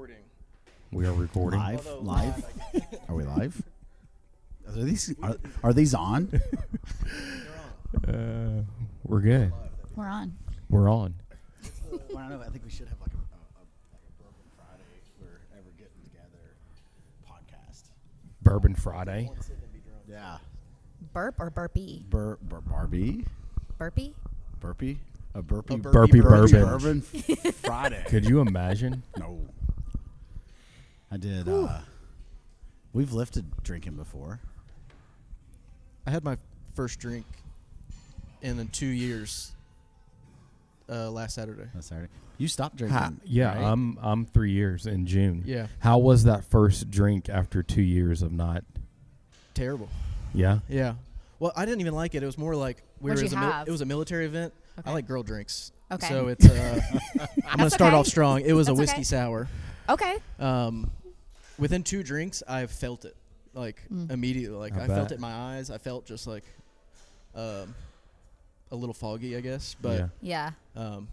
recording. We are recording. Live? Are we live? Are these on? We're good. We're on. We're on. Well, I don't know. I think we should have like a Bourbon Friday if we're ever getting together podcast. Bourbon Friday. Yeah. Burp or burpee? Barbie? Burpee? Burpee? A burpee? Burpee bourbon. Bourbon Friday. Could you imagine? No. I did. We've lifted drinking before. I had my first drink in 2 years last Saturday. That's Saturday. You stopped drinking. Yeah, right? I'm 3 years in June. Yeah. How was that first drink after 2 years of not? Terrible. Yeah. Yeah. Well, I didn't even like it. It was more like What'd you have? it was a military event. Okay. I like girl drinks. Okay. So it's I'm gonna start okay. off strong. It was a That's whiskey okay. sour. Okay. Within 2 drinks, I felt it immediately. Like I I felt bet. it in my eyes. I felt just like a little foggy, I guess. But Yeah.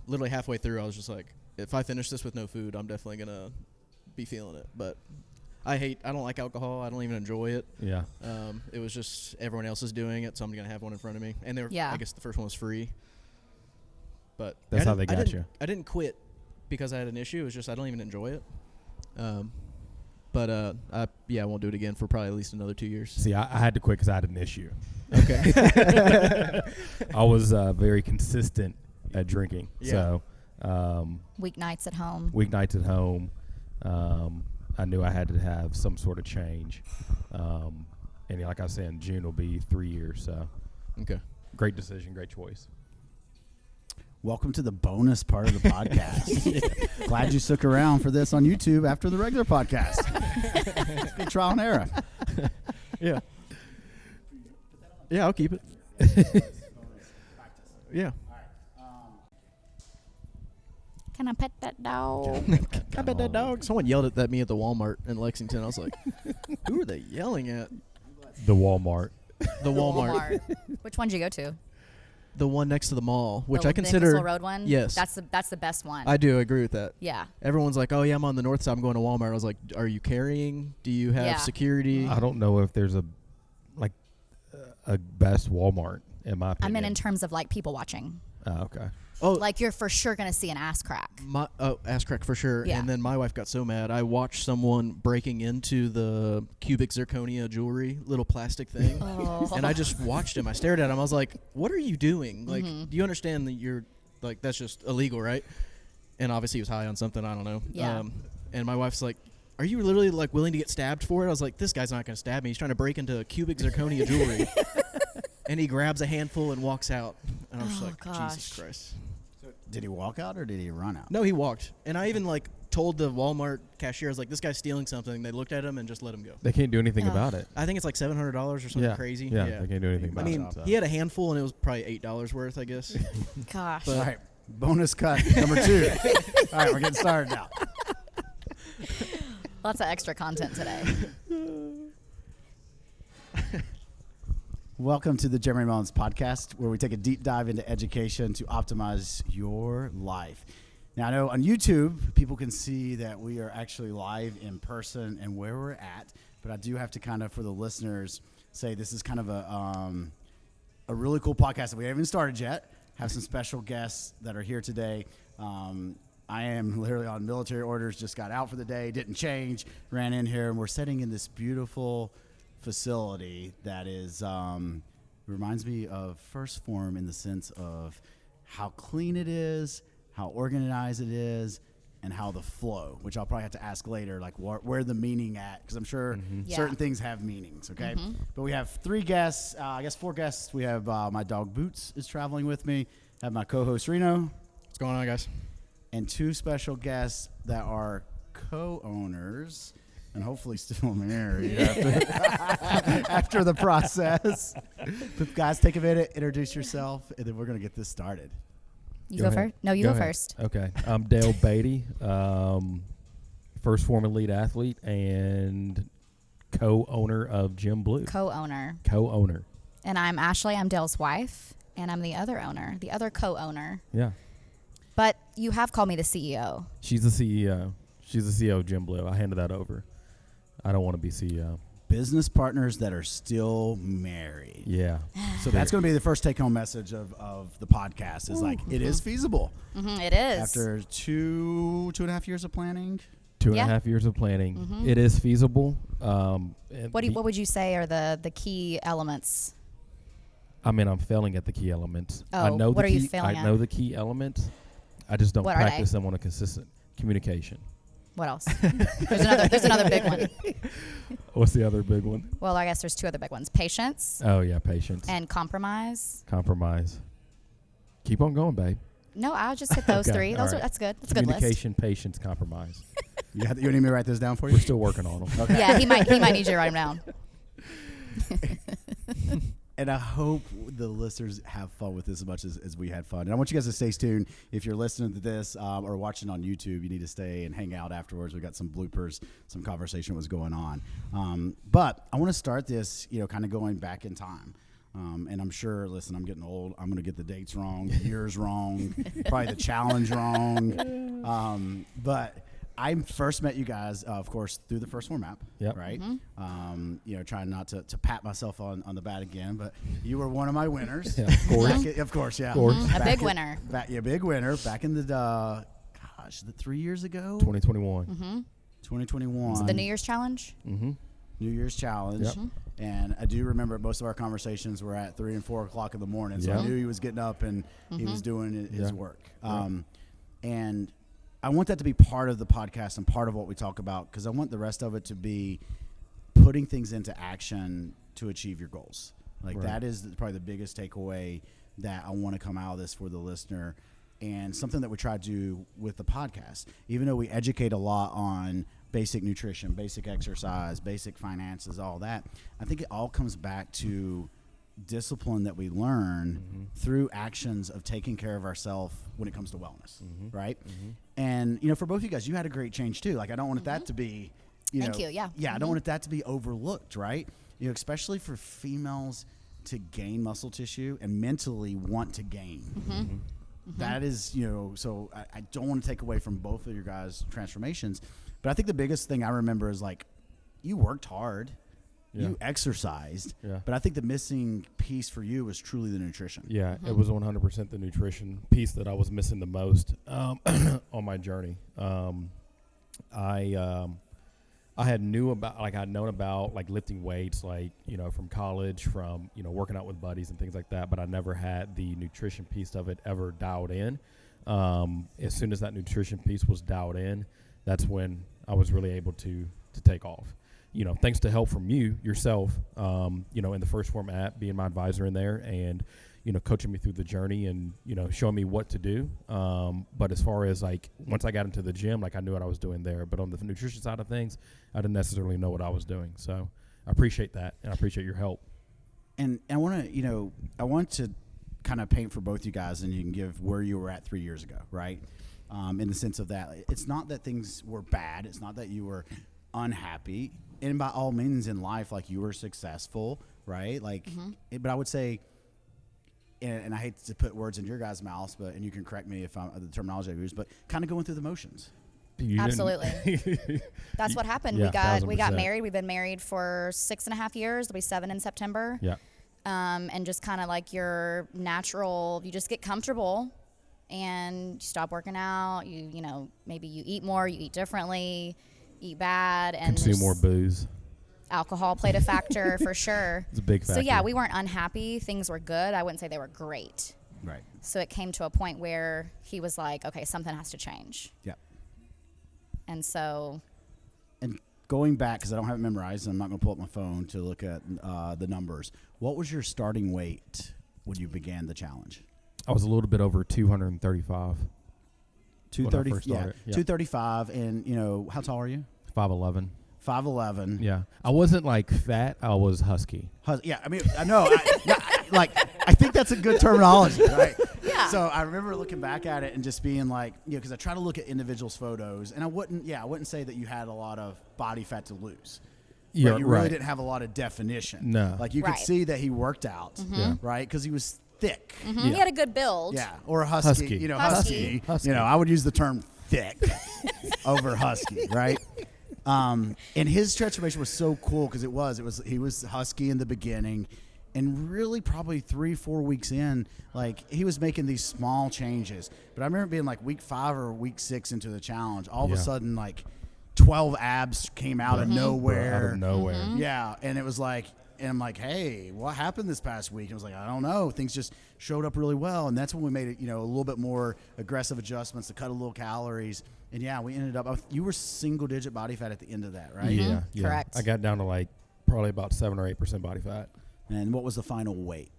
literally halfway through, I was just like, if I finish this with no food, I'm definitely gonna be feeling it. But I don't like alcohol. I don't even enjoy it. Yeah. It was just everyone else is doing it, so I'm gonna have one in front of me. And Yeah. I guess the first one was free. But That's how they got you. I didn't quit because I had an issue. It was just I don't even enjoy it. But I won't do it again for probably at least another 2 years. See, I had to quit because I had an issue. Okay. I was very consistent at drinking. Yeah. So Weeknights at home. weeknights at home, I knew I had to have some sort of change. And like I said, in June will be 3 years. So Okay. great decision, great choice. Welcome to the bonus part of the podcast. Glad you stuck around for this on YouTube after the regular podcast. It's good trial and error. Yeah. Yeah, I'll keep it. Yeah. Can I pet that dog? I bet that dog. Someone yelled at me at the Walmart in Lexington. I was like, who are they yelling at? The Walmart. The Walmart. Which one did you go to? The one next to the mall, which the I consider. Nichols Road one? Yes. That's the best one. I do agree with that. Yeah. Everyone's like, oh, yeah, I'm on the north side. I'm going to Walmart. I was like, are you carrying? Do you have Yeah. security? I don't know if there's a best Walmart in my I opinion. mean in terms of like people watching. Oh, okay. Oh, Like you're for sure going to see an ass crack. ass crack for sure. Yeah. And then my wife got so mad. I watched someone breaking into the cubic zirconia jewelry, little plastic thing. Oh. And I just watched him. I stared at him. I was like, what are you doing? Like, Mm-hmm. do you understand that you're, like, that's just illegal, right? And obviously he was high on something. I don't know. Yeah. And my wife's like, are you literally, like, willing to get stabbed for it? I was like, this guy's not going to stab me. He's trying to break into cubic zirconia jewelry. And he grabs a handful and walks out. And I was just Oh, like, gosh. Jesus Christ. Did he walk out or did he run out? No, he walked. And I even, like, told the Walmart cashier, I was like, this guy's stealing something. They looked at him and just let him go. They can't do anything about it. I think it's like $700 or something crazy. Yeah, they can't do anything I about mean, it. So. he had a handful and it was probably $8 worth, I guess. Gosh. But- All right. Bonus cut number 2. All right, we're getting started now. Lots of extra content today. Welcome to the Jeremy Mullins podcast, where we take a deep dive into education to optimize your life. Now, I know on YouTube, people can see that we are actually live in person and where we're at, but I do have to kind of, for the listeners, say this is kind of a really cool podcast that we haven't even started yet. Have some special guests that are here today. I am literally on military orders, just got out for the day, didn't change, ran in here, and we're sitting in this beautiful facility that is reminds me of First Phorm in the sense of how clean it is, how organized it is, and how the flow, which I'll probably have to ask later, like where the meaning at, because I'm sure Yeah. certain things have meanings, okay? But we have 3 guests, I guess 4 guests. We have my dog Boots is traveling with me, have my co-host Reno, What's going on, guys? and 2 special guests that are co-owners and hopefully still married after the process. But guys, take a minute, introduce yourself, and then we're going to get this started. You Go go ahead. first? No, you go ahead. first. Okay. I'm Dale Beatty, First Phorm elite athlete and co-owner of Gym Blue. Co-owner. Co-owner. And I'm Ashely. I'm Dale's wife. And I'm the other owner, the other co-owner. Yeah. But you have called me the CEO. She's the CEO. She's the CEO of Jim Blue. I handed that over. I don't want to be CEO. Business partners that are still married. Yeah. So that's going to be the first take-home message of the podcast is like, it is feasible. It is. After two and a half years of planning. 2.5 years of planning. It is feasible. What would you say are the key elements? I mean, I'm failing at the key elements. Oh, I know what the are key, you failing I at? know the key elements. I just don't What are practice they? them on a consistent communication. What else? There's another big one. What's the other big one? Well, I guess there's two other big ones: patience Oh yeah, patience, and compromise. compromise. Keep on going, babe. No, I'll just hit those Okay, three. all right. That's good. That's a good list. Communication, patience, compromise. You need me to write those down for you? We're still working on them. Okay. Yeah, he might need you to write them down. And I hope the listeners have fun with this as much as we had fun. And I want you guys to stay tuned. If you're listening to this or watching on YouTube, you need to stay and hang out afterwards. We got some bloopers, some conversation was going on. But I want to start this, kind of going back in time. And I'm sure, listen, I'm getting old. I'm going to get the dates wrong, the years wrong, probably the challenge wrong. But I first met you guys, of course, through the First Phorm app, Yep. right? Trying not to pat myself on the back again, but you were one of my winners. Yeah, of course. Of course, yeah. Of course. A big winner. Big winner. Back in the 3 years ago? 2021. 2021. So the New Year's challenge. Mm-hmm. New Year's challenge. Yep. And I do remember most of our conversations were at 3 and 4 o'clock in the morning. So Yeah. I knew he was getting up and he was doing his Yeah. work. And I want that to be part of the podcast and part of what we talk about because I want the rest of it to be putting things into action to achieve your goals. Like Right. that is probably the biggest takeaway that I want to come out of this for the listener and something that we try to do with the podcast. Even though we educate a lot on basic nutrition, basic exercise, basic finances, all that, I think it all comes back to discipline that we learn through actions of taking care of ourselves when it comes to wellness, right? And for both of you guys, you had a great change too. Like I don't want that to be, Thank you, yeah. I don't want that to be overlooked, right? Especially for females to gain muscle tissue and mentally want to gain. That is, so I don't want to take away from both of your guys' transformations, but I think the biggest thing I remember is like you worked hard. Yeah. You exercised, Yeah. but I think the missing piece for you was truly the nutrition. Yeah, it was 100% the nutrition piece that I was missing the most on my journey. I had known about like lifting weights, like from college, from working out with buddies and things like that. But I never had the nutrition piece of it ever dialed in. As soon as that nutrition piece was dialed in, that's when I was really able to take off. Thanks to help from yourself, in the First Phorm app, being my advisor in there and, coaching me through the journey and, showing me what to do. But as far as like, once I got into the gym, like I knew what I was doing there, but on the nutrition side of things, I didn't necessarily know what I was doing. So I appreciate that. And I appreciate your help. And I want to kind of paint for both you guys and you can give where you were at 3 years ago, right? In the sense of that, it's not that things were bad. It's not that you were unhappy. And by all means in life, like you were successful, right? Like, but I would say, and I hate to put words in your guys' mouths, and you can correct me if the terminology I use, but kind of going through the motions. Absolutely. That's what happened. Yeah, we got 1000%. married. We've been married for 6.5 years. It'll be 7 in September. Yeah. And just kind of like your natural, you just get comfortable and you stop working out. Maybe you eat more, you eat differently, eat bad, and Consume more booze. alcohol played a factor for sure. It's a big factor. So yeah, we weren't unhappy. Things were good. I wouldn't say they were great. Right. So it came to a point where he was like, okay, something has to change. Yeah. And so. And going back, because I don't have it memorized, and I'm not going to pull up my phone to look at the numbers. What was your starting weight when you began the challenge? I was a little bit over 235. 230. When I first started, yeah. 235. And how tall are you? 5'11". 5'11". Yeah. I wasn't like fat. I was husky. Yeah, I mean, I know. I think that's a good terminology, right? Yeah. So I remember looking back at it and just being like, because I try to look at individuals' photos, and I wouldn't say that you had a lot of body fat to lose. Yeah, But you really right. didn't have a lot of definition. No. Like you Right. could see that he worked out, Yeah. right? Because he was thick. He had a good build. Yeah, or a husky. Husky. Husky. Husky. I would use the term thick over husky, right? And his transformation was so cool because he was husky in the beginning, and really probably 3-4 weeks in, like he was making these small changes. But I remember being like week 5 or week 6 into the challenge, all of a sudden like 12 abs came out of nowhere. Out of nowhere. Mm-hmm. Yeah, and it was like, and I'm like, hey, what happened this past week? And I was like, I don't know. Things just showed up really well, and that's when we made it, a little bit more aggressive adjustments to cut a little calories. And yeah, we ended up. You were single-digit body fat at the end of that, right? Yeah, Correct. I got down to like probably about 7 or 8% body fat. And what was the final weight?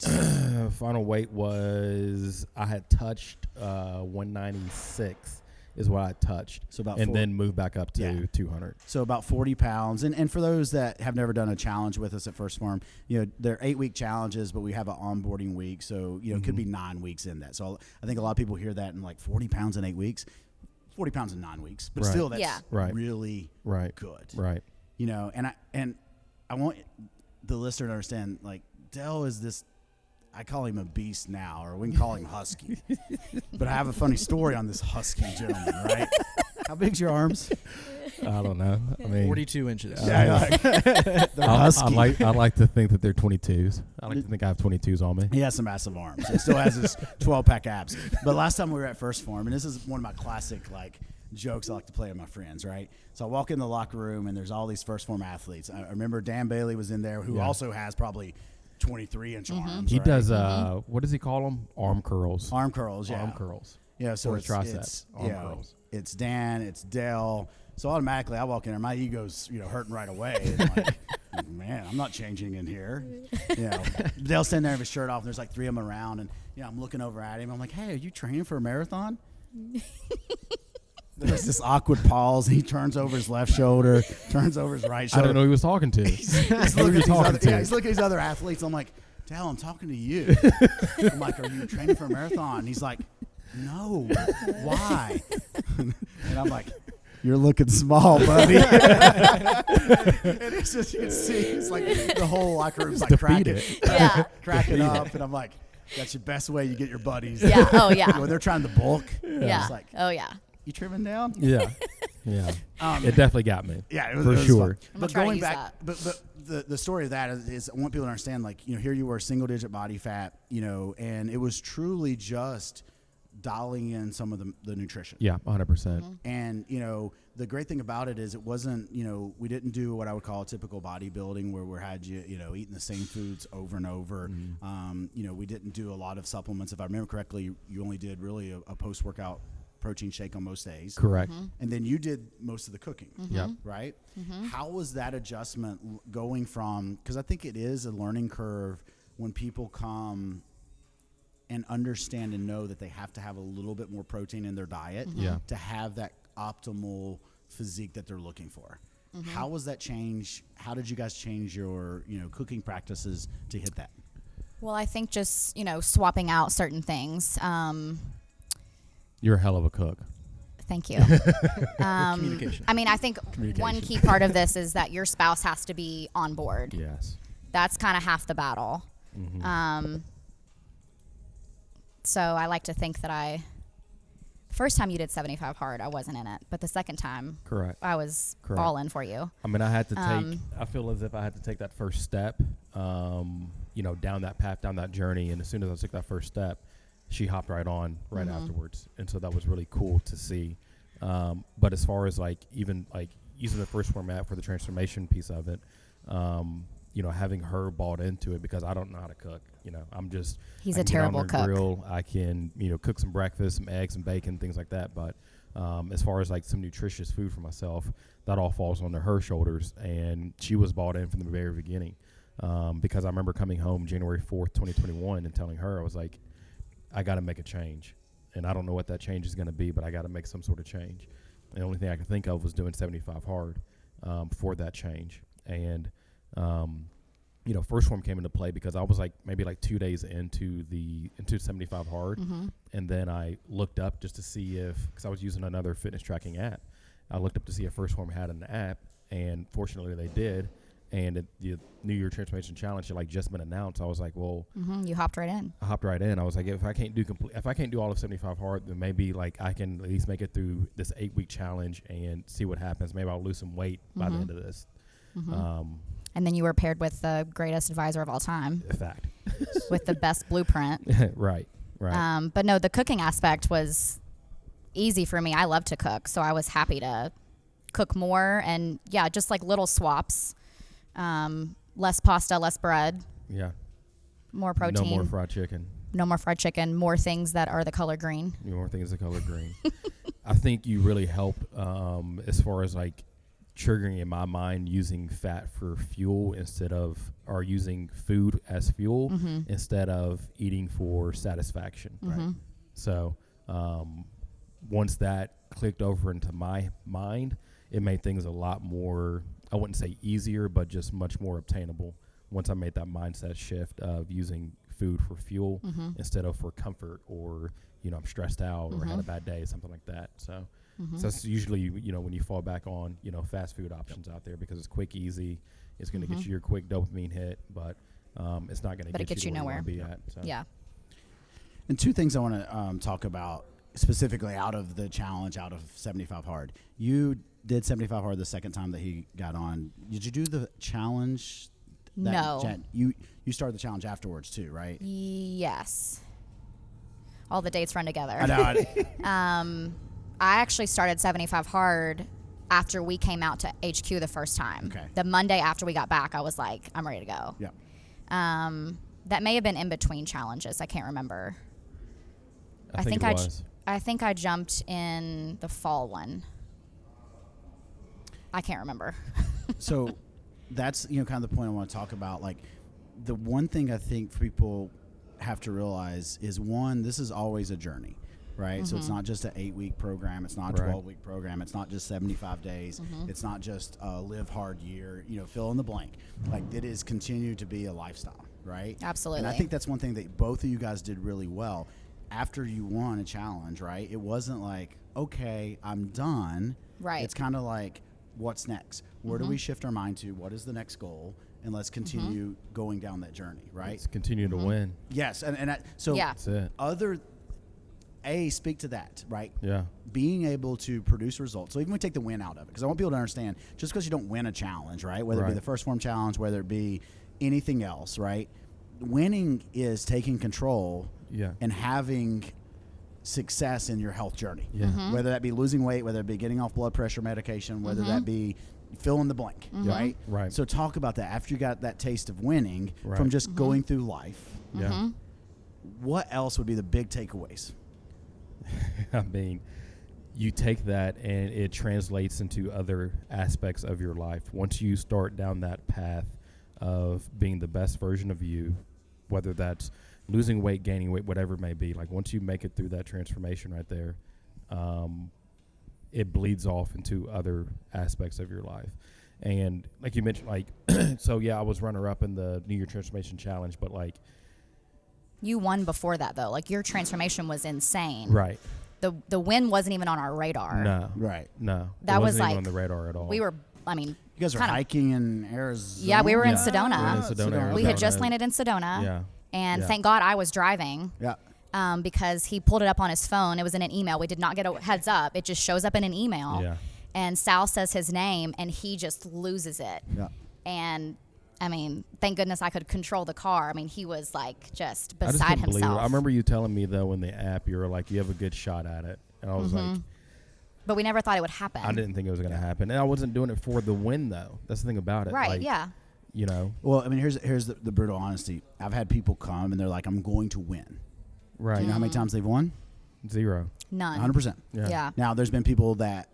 Final weight was I had touched 196 is what I touched. So about and then moved back up to 200. So about 40 pounds. And for those that have never done a challenge with us at First Phorm, they're 8-week challenges, but we have an onboarding week. So, it could be 9 weeks in that. So I think a lot of people hear that and like 40 pounds in 8 weeks, 40 pounds in 9 weeks. But still, that's really good. Right. And I want the listener to understand, like, Dell is this, I call him a beast now, or we can call him Husky. But I have a funny story on this Husky gentleman, right? How big's your arms? I don't know. I mean, 42 inches. They're Husky. I like to think that they're 22s. I like to think I have 22s on me. He has some massive arms. He still has his 12-pack abs. But last time we were at First Phorm, and this is one of my classic, like, jokes I like to play with my friends, right? So I walk in the locker room, and there's all these First Phorm athletes. I remember Dan Bailey was in there, who also has probably 23-inch arms. He right? does, what does he call them? Arm curls. Arm curls, yeah. Arm curls. Yeah, so or it's triceps. Arm curls. It's Dan, it's Dell. So automatically I walk in there, my ego's hurting right away. And like, man, I'm not changing in here. Dell's standing there with his shirt off, and there's like 3 of them around, and I'm looking over at him. I'm like, hey, are you training for a marathon? There's this awkward pause. He turns over his left shoulder, turns over his right shoulder. I don't know who he was talking to. He's looking at these other athletes. I'm like, Dell, I'm talking to you. I'm like, are you training for a marathon? And he's like, no. Why? And I'm like, you're looking small, buddy. And it's just, you can see, it's like the whole locker room's like cracking up. And I'm like, that's your best way you get your buddies. Yeah. Oh, yeah. When they're trying to bulk. Yeah. It's like, oh, yeah. you trimming down? Yeah. It definitely got me. Yeah, it was sure. But going back, but the story of that is I want people to understand, like, here you were single-digit body fat, and it was truly just dialing in some of the nutrition. Yeah, 100%. And, the great thing about it is it wasn't, we didn't do what I would call typical bodybuilding where we had you, eating the same foods over and over. We didn't do a lot of supplements. If I remember correctly, you only did really a post-workout protein shake on most days. Correct. And then you did most of the cooking. Yep. Right? How was that adjustment going from, because I think it is a learning curve when people come and understand and know that they have to have a little bit more protein in their diet to have that optimal physique that they're looking for. How was that change? How did you guys change your, cooking practices to hit that? Well, I think just, swapping out certain things. You're a hell of a cook. Thank you. Communication. I mean, I think one key part of this is that your spouse has to be on board. Yes. That's kind of half the battle. So I like to think that the first time you did 75 hard, I wasn't in it. But the second time, correct, I was all in for you. I mean, I had to take, I feel as if I had to take that first step, down that path, down that journey. And as soon as I took that first step, she hopped right on afterwards. And so that was really cool to see. But as far as even using the first format for the transformation piece of it, having her bought into it, because I don't know how to cook. He's a terrible cook. Grill, I can, cook some breakfast, some eggs, some bacon, things like that. But as far as some nutritious food for myself, that all falls onto her shoulders. And she was bought in from the very beginning. Because I remember coming home January 4th, 2021 and telling her, I was like, I got to make a change. And I don't know what that change is going to be, but I got to make some sort of change. And the only thing I could think of was doing 75 hard for that change. And, First Phorm came into play because I was maybe 2 days into 75 hard. And then I looked up just to see because I was using another fitness tracking app. I looked up to see if First Phorm had an app, and fortunately they did. and the New Year Transformation Challenge had like just been announced. I was like, well, You hopped right in. I hopped right in. I was like, if I can't do all of 75 hard, then maybe like I can at least make it through this 8-week challenge and see what happens. Maybe I'll lose some weight by the end of this. And then you were paired with the greatest advisor of all time. Fact. With the best blueprint. Right. But no, the cooking aspect was easy for me. I love to cook, so I was happy to cook more. And yeah, just like little swaps. Less pasta, less bread. Yeah. More protein. No more fried chicken. No more fried chicken. More things that are the color green. More things the color green. I think you really help as far as like triggering in my mind using fat for fuel or using food as fuel instead of eating for satisfaction. Right. So once that clicked over into my mind, it made things a lot more, I wouldn't say easier, but just much more obtainable once I made that mindset shift of using food for fuel instead of for comfort or, I'm stressed out or had a bad day, something like that. So that's usually, when you fall back on, fast food options out there because it's quick, easy. It's going to get you your quick dopamine hit, but it's not going to get you nowhere. Be at, so. Yeah. And two things I want to talk about specifically out of the challenge, out of 75 Hard. You did 75 Hard the second time that he got on. Did you do the challenge? No. You started the challenge afterwards too, right? Yes. All the dates run together. I know. I actually started 75 Hard after we came out to HQ the first time. Okay. The Monday after we got back, I was like, I'm ready to go. Yeah. That may have been in between challenges. I can't remember. I think it was. I think I jumped in the fall one. I can't remember. So that's, kind of the point I want to talk about. Like, the one thing I think people have to realize is, one, this is always a journey, right? So it's not just an 8-week program. It's not a 12-week program. It's not just 75 days. It's not just a live hard year, fill in the blank. Like, it is continue to be a lifestyle, right? Absolutely. And I think that's one thing that both of you guys did really well. After you won a challenge, right, it wasn't like, okay, I'm done. Right. It's kind of like, what's next? Where do we shift our mind to? What is the next goal? And let's continue going down that journey, right? Let's continue to win. Yes. So Yeah. That's it. Speak to that, right? Yeah. Being able to produce results. So even we take the win out of it, because I want people to understand, just because you don't win a challenge, right? Whether it be the first Phorm challenge, whether it be anything else, right? Winning is taking control and having success in your health journey. Yeah. Whether that be losing weight, whether it be getting off blood pressure medication, whether that be fill in the blank, right? Right. So talk about that after you got that taste of winning from just going through life. Yeah. What else would be the big takeaways? I mean, you take that and it translates into other aspects of your life. Once you start down that path of being the best version of you, whether that's losing weight, gaining weight, whatever it may be, like once you make it through that transformation right there, it bleeds off into other aspects of your life. And like you mentioned, like, so yeah, I was runner-up in the New Year Transformation Challenge, but like, You won before that, though. Like, your transformation was insane. right. The win wasn't even on our radar. No. Right. No. That it was wasn't even like, on the radar at all. We were, I mean, You guys are kinda- hiking in Arizona? Yeah, we were in Yeah. Sedona. We were in Sedona, Arizona. We had just landed in Sedona. Yeah. And Yeah. thank God I was driving. Yeah. Because he pulled it up on his phone. It was in an email. We did not get a heads up. It just shows up in an email. Yeah. And Sal says his name, and he just loses it. Yeah. And, I mean, thank goodness I could control the car. I mean, he was, like, just I just beside couldn't believe it. himself. I remember you telling me, though, in the app, you were like, you have a good shot at it. And I was like, But we never thought it would happen. I didn't think it was going to happen. And I wasn't doing it for the win, though. That's the thing about it. Right, like, yeah. You know? Well, I mean, here's the brutal honesty. I've had people come and they're like, I'm going to win. Right. Do you know how many times they've won? 0. None. 100%. Yeah. Now, there's been people that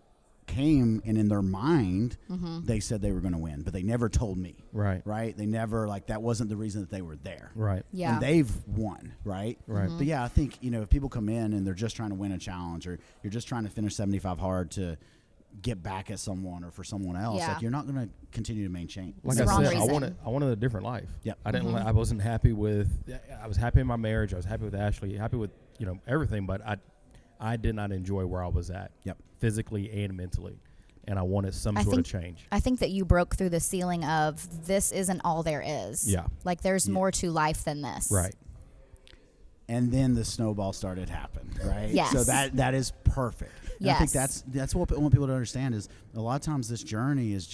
came and in their mind, they said they were going to win, but they never told me. Right. Right? They never, like, that wasn't the reason that they were there. Right. Yeah. And they've won, right? Right. But yeah, I think, if people come in and they're just trying to win a challenge, or you're just trying to finish 75 hard to get back at someone or for someone else, Yeah. like, you're not going to continue to maintain. Like It's I the wrong said, reason. I wanted a different life. Yep. I didn't. I wasn't happy with. I was happy in my marriage. I was happy with Ashely. Happy with everything. But I did not enjoy where I was at. Yep. Physically and mentally. and I wanted some sort of change. I think that you broke through the ceiling of this isn't all there is. Yeah. Like there's more to life than this. Right. And then the snowball started happening, right? Yes. So that is perfect. And I think Yes. that's what I want people to understand is a lot of times this journey is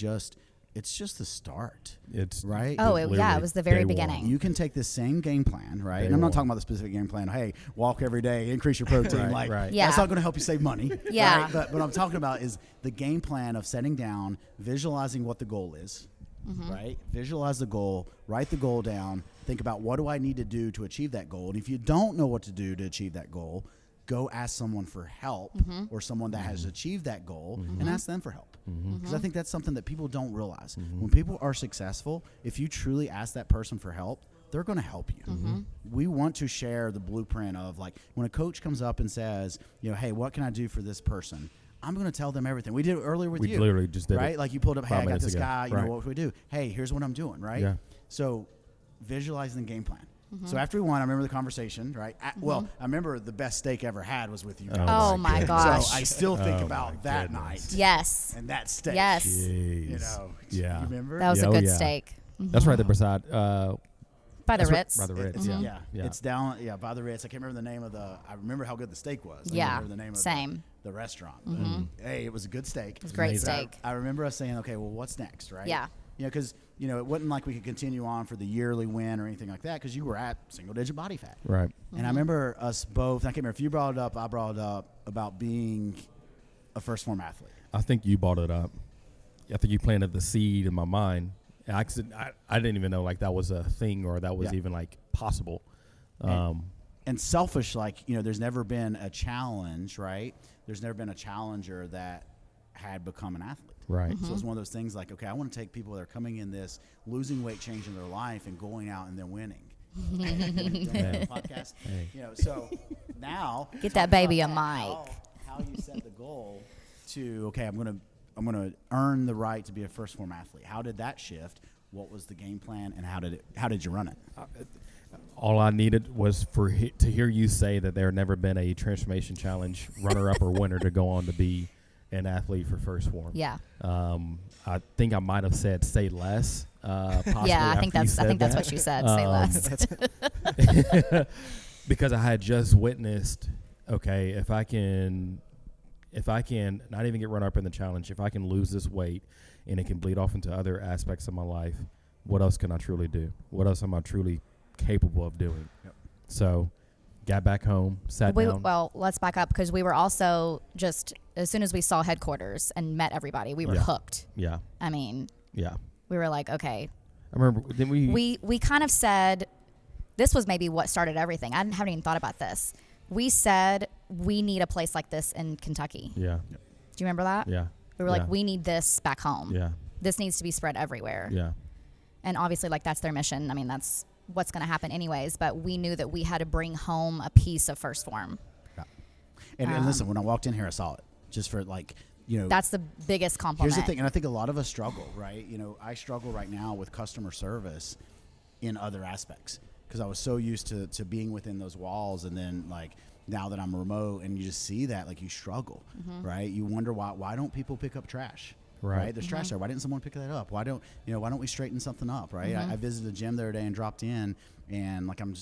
it's just the start. It's right. Oh, it literally was the very day one. beginning. You can take this same game plan, right? Day And I'm not one. talking about the specific game plan. Hey, walk every day, increase your protein. Right. Yeah. That's not going to help you save money. Yeah. Right? But what I'm talking about is the game plan of setting down, visualizing what the goal is, right? Visualize the goal, write the goal down, think about what do I need to do to achieve that goal. And if you don't know what to do to achieve that goal, go ask someone for help or someone that has achieved that goal and ask them for help. Because I think that's something that people don't realize. When people are successful, if you truly ask that person for help, they're going to help you. We want to share the blueprint of like when a coach comes up and says, hey, what can I do for this person? I'm going to tell them everything. We did it earlier with you. We literally just did right? it Like you pulled up, hey, 5 I got minutes this ago. guy, Right. what should we do? Hey, here's what I'm doing, right? Yeah. So visualizing the game plan. So after we won, I remember the conversation, right? Well, I remember the best steak ever had was with you guys. Oh my gosh. So I still think Oh about my that goodness. night Yes. and that steak. Yes. Jeez. You know, Yeah. you remember? That was Yeah, a oh good yeah. steak. That's right there beside. By the that's right- Ritz. By the Ritz. Yeah. Yeah. Yeah. It's down, by the Ritz. I can't remember the name of I remember how good the steak was. I Yeah, don't remember the name of same. the restaurant. But, hey, it was a good steak. It was great amazing. steak. I remember us saying, okay, well, what's next, right? Yeah. Because, it wasn't like we could continue on for the yearly win or anything like that because you were at single-digit body fat. Right. And I remember us both, I can't remember if you brought it up, I brought it up, about being a first form athlete. I think you brought it up. I think you planted the seed in my mind. And I didn't even know like that was a thing or that was Yeah. even like possible. And selfish, like, there's never been a challenge, right? There's never been a challenger that had become an athlete. Right. So it's one of those things like, okay, I want to take people that are coming in this, losing weight, changing their life, and going out and then winning. Podcast. Hey. So now Get talk that baby about a that, mic. How you set the goal to, okay, I'm gonna earn the right to be a first form athlete. How did that shift? What was the game plan, and how did you run it? All I needed was to hear you say that there had never been a transformation challenge runner-up or winner to go on to be an athlete for First Form. Yeah. I think I might have said say less. Possibly Yeah, I think that's that. what you said. Say less. Because I had just witnessed, okay, if I can not even get run up in the challenge, if I can lose this weight and it can bleed off into other aspects of my life, what else can I truly do? What else am I truly capable of doing? Yep. So got back home, sat down. Well, let's back up because we were also just, as soon as we saw headquarters and met everybody, we were Yeah. hooked. Yeah. I mean, Yeah. we were like, okay. I remember, didn't We kind of said, this was maybe what started everything. I haven't even thought about this. We said, we need a place like this in Kentucky. Yeah. Do you remember that? Yeah. We were like, we need this back home. Yeah. This needs to be spread everywhere. Yeah. And obviously, like, that's their mission. I mean, that's what's going to happen anyways. But we knew that we had to bring home a piece of First Form. Yeah. And listen, when I walked in here, I saw it. Just for like, That's the biggest compliment. here's the thing, and I think a lot of us struggle, right? I struggle right now with customer service in other aspects because I was so used to being within those walls, and then like now that I'm remote, and you just see that, like you struggle, right? You wonder why don't people pick up trash? Right. There's trash there. Why didn't someone pick that up? Why don't we straighten something up? Right. I visited a gym the other day and dropped in, and like I'm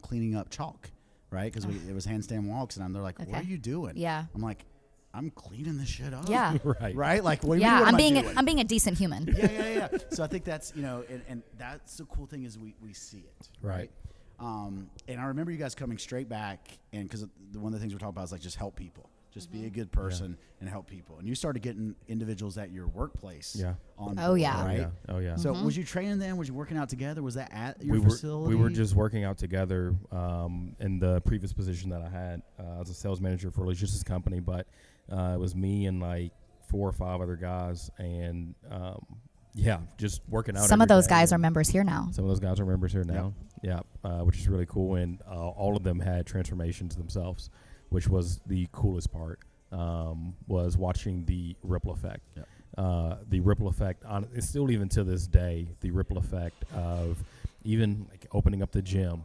cleaning up chalk, right? Because it was handstand walks, and they're like, Okay. what are you doing? Yeah. I'm like, I'm cleaning this shit up. Yeah. Right. Right. Like, what do you Yeah, mean, what I'm am I being doing? I'm being a decent human. Yeah. So I think that's and that's the cool thing is we see it. Right. And I remember you guys coming straight back, and because one of the things we're talking about is like just help people. Just be a good person and help people. And you started getting individuals at your workplace. Yeah. On Oh, board, yeah. right? Oh yeah. So was you training them? Was you working out together? Was that at your we facility? were just working out together in the previous position that I had as a sales manager for a logistics company, but it was me and like 4 or 5 other guys, and just working out. Some of every those day. guys are members here now. Some of those guys are members here now. Yeah, which is really cool, and all of them had transformations themselves, which was the coolest part. Was watching the ripple effect. Yep. The ripple effect it's still even to this day, the ripple effect of even like opening up the gym,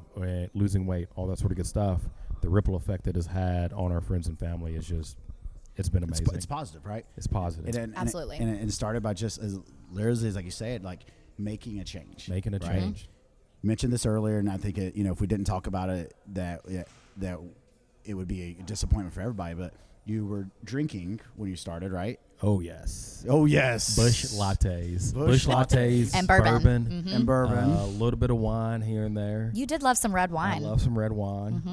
losing weight, all that sort of good stuff. The ripple effect that has had on our friends and family is just it's been amazing. It's positive, right? It's positive. Absolutely. And it started by just as literally as like you said, like making a change. Making a right? change. You mentioned this earlier, and I think if we didn't talk about it, that it would be a disappointment for everybody. But you were drinking when you started, right? Oh yes. Oh yes. Bush lattes. Bush lattes. And bourbon. And bourbon. A little bit of wine here and there. You did love some red wine. I love some red wine.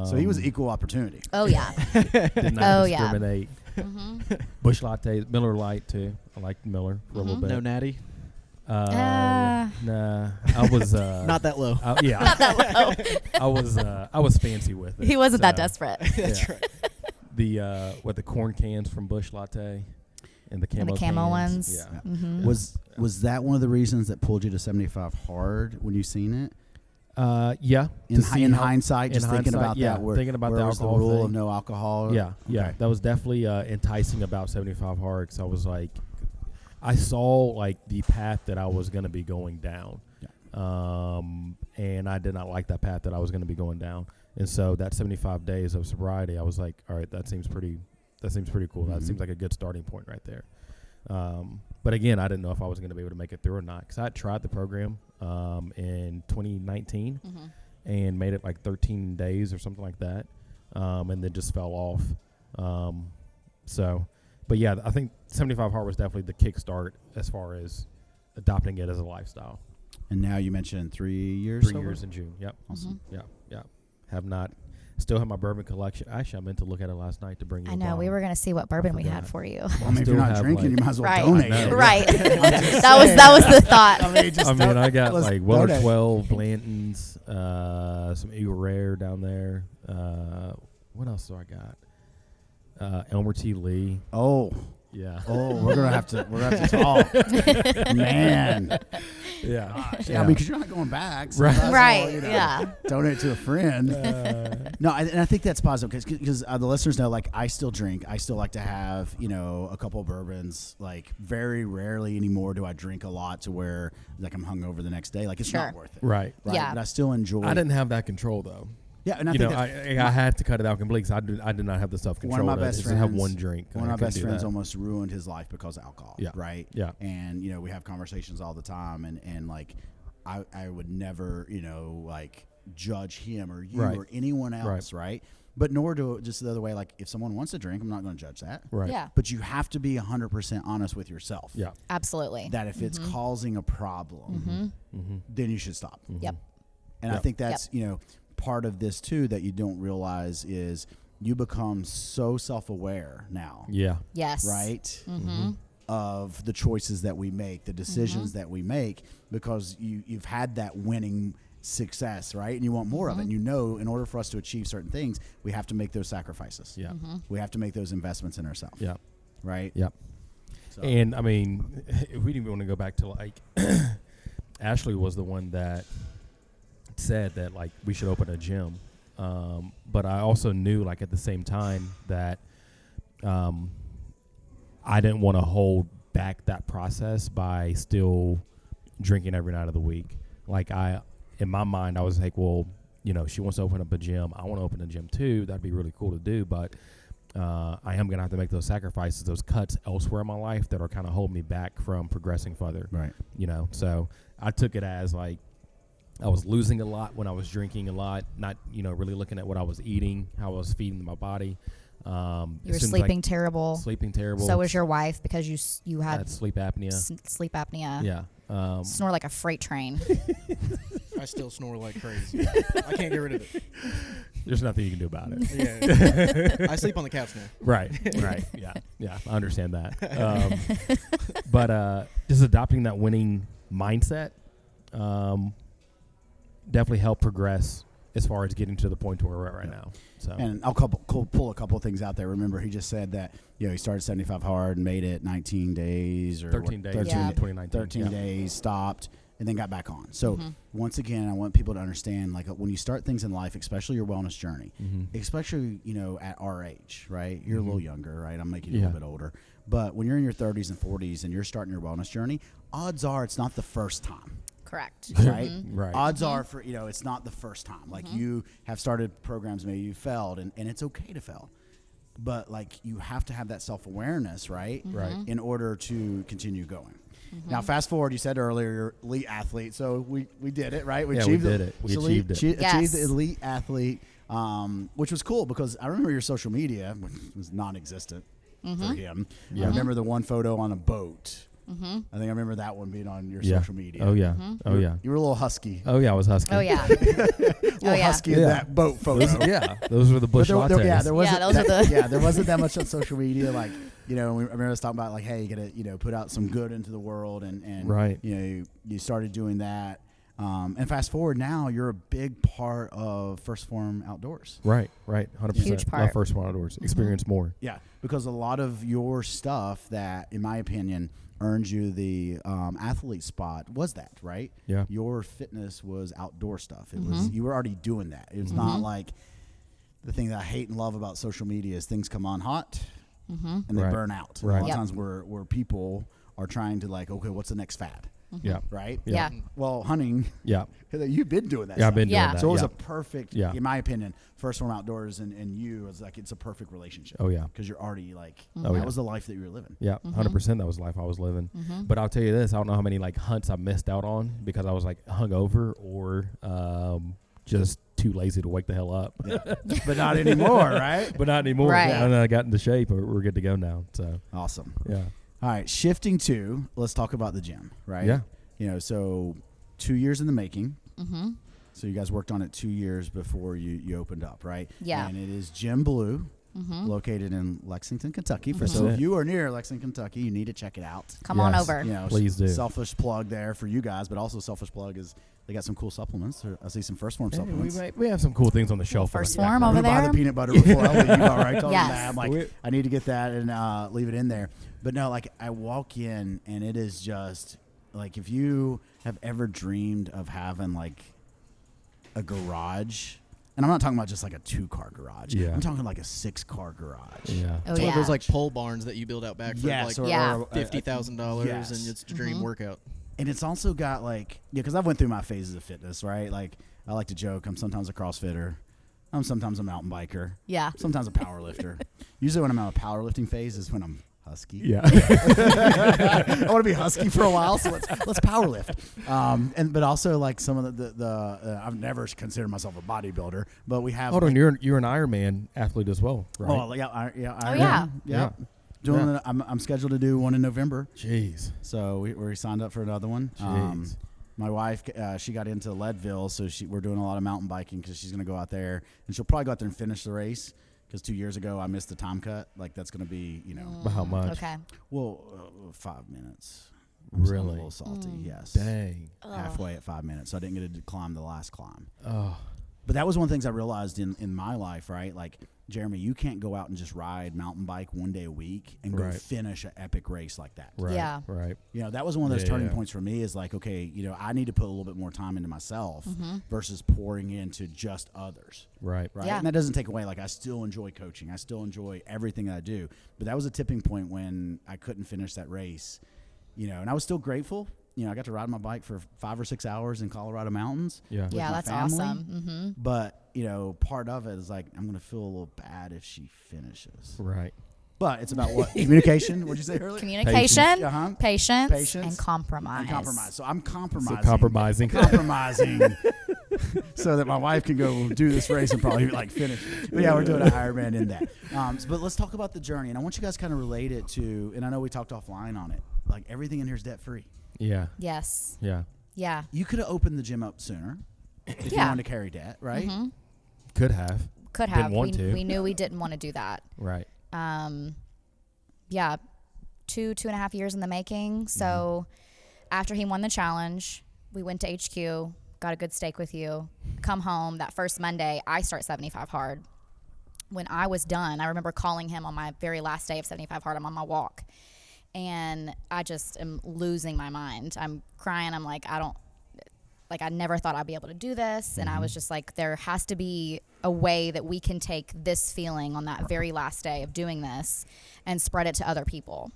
So he was equal opportunity. Oh, yeah. Did not Oh, yeah. discriminate. Bush lattes, Miller Lite too. I liked Miller for a little bit. No natty. Nah, I was Not that low. yeah, Not that low. I was fancy with it. He wasn't that so, desperate. That's right. The corn cans from Bush Latte and the camo, And the camo cans. ones. Yeah. Mm-hmm. Was that one of the reasons that pulled you to 75 hard when you seen it? Yeah. In hindsight, just thinking hindsight, about yeah, that, where, thinking about where the was the alcohol rule thing. of no alcohol? Yeah, yeah. Okay. That was definitely enticing about 75 hard because I was like, I saw like the path that I was going to be going down. Yeah. And I did not like that path that I was going to be going down. And so that 75 days of sobriety, I was like, all right, that seems pretty cool. Mm-hmm. That seems like a good starting point right there. But again, I didn't know if I was going to be able to make it through or not because I had tried the program in 2019 and made it like 13 days or something like that, and then just fell off. But yeah, I think 75 hard was definitely the kickstart as far as adopting it as a lifestyle. And now you mentioned 3 years. 3 years in June. Yep. Awesome. Yeah. Still have my bourbon collection. Actually, I meant to look at it last night to bring you. I know. We were going to see what bourbon we had forgot. for you. Well, I mean, if Still you're not have, drinking, like- you might as well Right. donate. I know. Right. just that was the thought. I I mean, I got let's like Weller donate. 12, Blanton's, some Eagle Rare down there. What else do I got? Elmer T. Lee. Oh, Yeah. we're gonna have to talk, man. Yeah. Yeah, I mean, because you're not going back, so Right. might as well, Right. you know, Yeah. donate to a friend. No, and I think that's positive because the listeners know, like, I still drink. I still like to have, a couple of bourbons. Like, very rarely anymore do I drink a lot to where, like, I'm hungover the next day. Like, it's not Sure. worth it. Right. Right. Yeah. But I still enjoy. I didn't have that control though. Yeah, and I You think know, that I had to cut it out completely because I did not have the self control. one of my best to friends have one drink. One I of my couldn't best do friends that. almost ruined his life because of alcohol. Yeah. Right. Yeah. And we have conversations all the time, and like, I would never like judge him or you Right. or anyone else, right? But nor do just the other way. Like, if someone wants to drink, I'm not going to judge that. Right. Yeah. But you have to be 100% honest with yourself. Yeah. Absolutely. That if it's causing a problem, then you should stop. Yep. And I Yep. think that's part of this too that you don't realize is you become so self-aware now, Yeah. Yes. right? Of the choices that we make, the decisions that we make, because you've had that winning success, right? And you want more of it. And in order for us to achieve certain things, we have to make those sacrifices. Yeah. We have to make those investments in ourselves. Yeah. Right? Yep. So, And I mean, if we didn't want to go back to like, Ashely was the one that said that like we should open a gym, but I also knew like at the same time that I didn't want to hold back that process by still drinking every night of the week. Like in my mind, I was like, well, she wants to open up a gym. I want to open a gym too. That'd be really cool to do, but I am going to have to make those sacrifices, those cuts elsewhere in my life that are kind of holding me back from progressing further. right. So I took it as like I was losing a lot when I was drinking a lot, not, really looking at what I was eating, how I was feeding my body. You were sleeping terrible. Sleeping terrible. So was your wife because you I had had sleep apnea. sleep apnea. Yeah. Snore like a freight train. I still snore like crazy. I can't get rid of it. There's nothing you can do about it. Yeah. I sleep on the couch now. Right. Yeah. I understand that. But just adopting that winning mindset definitely helped progress as far as getting to the point where we're at right now. So And I'll pull a couple of things out there. Remember, he just said that he started 75 hard and made it 19 days or 13 days. 13, Yeah. 2019. 13 yeah. days, stopped, and then got back on. So once again, I want people to understand, like, when you start things in life, especially your wellness journey, especially at our age, right? You're a little younger, right? I'm making you a little bit older, but when you're in your 30s and 40s and you're starting your wellness journey, odds are it's not the first time. Correct. Right? Right. Odds are for it's not the first time. Like, you have started programs, maybe you failed, and it's okay to fail. but like you have to have that self-awareness, right? Right. In order to continue going. Now, fast forward, you said earlier, you're elite athlete. So we did it, right? We did it. We achieved it. Achieved the elite athlete, which was cool because I remember your social media, which was non-existent for him. Yeah. I remember the one photo on a boat. I think I remember that one being on your social media. Oh, yeah. Oh, yeah. You were a little husky. Oh, yeah, I was husky. Oh yeah. Husky in that boat photo. Yeah, those were the bush lattes. There wasn't those are the there wasn't that much on social media. Like, I remember us talking about like, hey, you gotta, put out some good into the world, and Right. You started doing that. And fast forward now, you're a big part of First Phorm Outdoors. Right, 100%. Huge part. Love First Phorm Outdoors. Experience more. Yeah, because a lot of your stuff that, in my opinion, earned you the athlete spot was that, right? Yeah. Your fitness was outdoor stuff. It was, you were already doing that. It was not like the thing that I hate and love about social media is things come on hot and they Right. burn out. Right. A lot of Yep. times where people are trying to like, okay, what's the next fad? Yeah. Right? Yeah. Well, hunting, Yeah. you've been doing that Yeah, I've stuff. been doing Yeah. that. So it was yeah. a perfect, Yeah. in my opinion, First Phorm Outdoors and you, it's like, it's a perfect relationship. Oh, yeah. Because you're already like, Oh, that yeah. was the life that you were living. Yeah, 100%. That was the life I was living. But I'll tell you this: I don't know how many like hunts I missed out on because I was like hungover or just too lazy to wake the hell up. But not anymore, right? But not anymore. Right. Yeah, and then I got into shape. We're good to go now. So Awesome. yeah, All right, shifting to, let's talk about the gym, right? Yeah. So 2 years in the making. So you guys worked on it 2 years before you opened up, right? Yeah. And it is Gym Blue, located in Lexington, Kentucky. So it. if you are near Lexington, Kentucky, you need to check it out. Come on Yes. over. Please do. Selfish plug there for you guys, but also selfish plug is they got some cool supplements. I see some First Phorm supplements. we have some cool things on the shelf. First over there. Phorm I'm over gonna buy there. the peanut butter before I leave. You know, right? Totally Yes. mad. I'm like, I need to get that and leave it in there. But no, like I walk in and it is just like if you have ever dreamed of having like a garage, and I'm not talking about just like a 2-car garage. Yeah. I'm talking like a 6-car garage. Yeah. Oh It's one yeah. of those like pole barns that you build out back for Yes, like Yeah. or $50,000 yes. and it's a dream workout. And it's also got like, because I've went through my phases of fitness, right? Like I like to joke, I'm sometimes a CrossFitter, I'm sometimes a mountain biker, Yeah. sometimes a power lifter. Usually when I'm out of powerlifting phase is when I'm husky. Yeah. I want to be husky for a while, so let's power lift. But also like some of the I've never considered myself a bodybuilder, but we have. Hold on, you're an Ironman athlete as well, right? Oh yeah, Oh, yeah. yeah. Doing I'm scheduled to do one in November, Jeez. so we signed up for another one. Jeez. My wife, she got into Leadville, so we're doing a lot of mountain biking because she's going to go out there, and she'll probably go out there and finish the race. Because 2 years ago I missed the time cut. Like that's going to be, But how much? Okay. well, 5 minutes. I'm a Really? little salty. Yes. Dang. Halfway at 5 minutes, so I didn't get to climb the last climb. Oh. But that was one of the things I realized in my life, right? Like, Jeremy, you can't go out and just ride mountain bike one day a week and go Right. finish an epic race like that. Right. Yeah. Right. That was one of those Yeah, turning yeah. points for me is like, okay, I need to put a little bit more time into myself versus pouring into just others. Right. Right. Yeah. And that doesn't take away, like, I still enjoy coaching. I still enjoy everything that I do. But that was a tipping point when I couldn't finish that race, and I was still grateful. I got to ride my bike for 5 or 6 hours in Colorado mountains. Yeah. with Yeah, my that's family. awesome. But, part of it is like, I'm going to feel a little bad if she finishes. Right. But it's about what? Communication. What'd you say earlier? Communication, Uh-huh. patience, Patience, and compromise. And compromise. So I'm compromising. So compromising. Compromising so that my wife can go do this race and probably like finish. But yeah, we're doing an Ironman in that. But let's talk about the journey. And I want you guys kind of relate it to, and I know we talked offline on it, like everything in here is debt free. Yeah. Yes. Yeah. Yeah. You could have opened the gym up sooner if you Yeah. wanted to carry debt, right? Could have. Could Didn't have. want to. We knew we didn't want to do that. Right. Yeah, 2.5 years in the making. So after he won the challenge, we went to HQ, got a good steak with you, come home. That first Monday, I start 75 Hard. When I was done, I remember calling him on my very last day of 75 Hard. I'm on my walk. And I just am losing my mind. I'm crying. I'm like, I never thought I'd be able to do this. And I was just like, there has to be a way that we can take this feeling on that very last day of doing this and spread it to other people.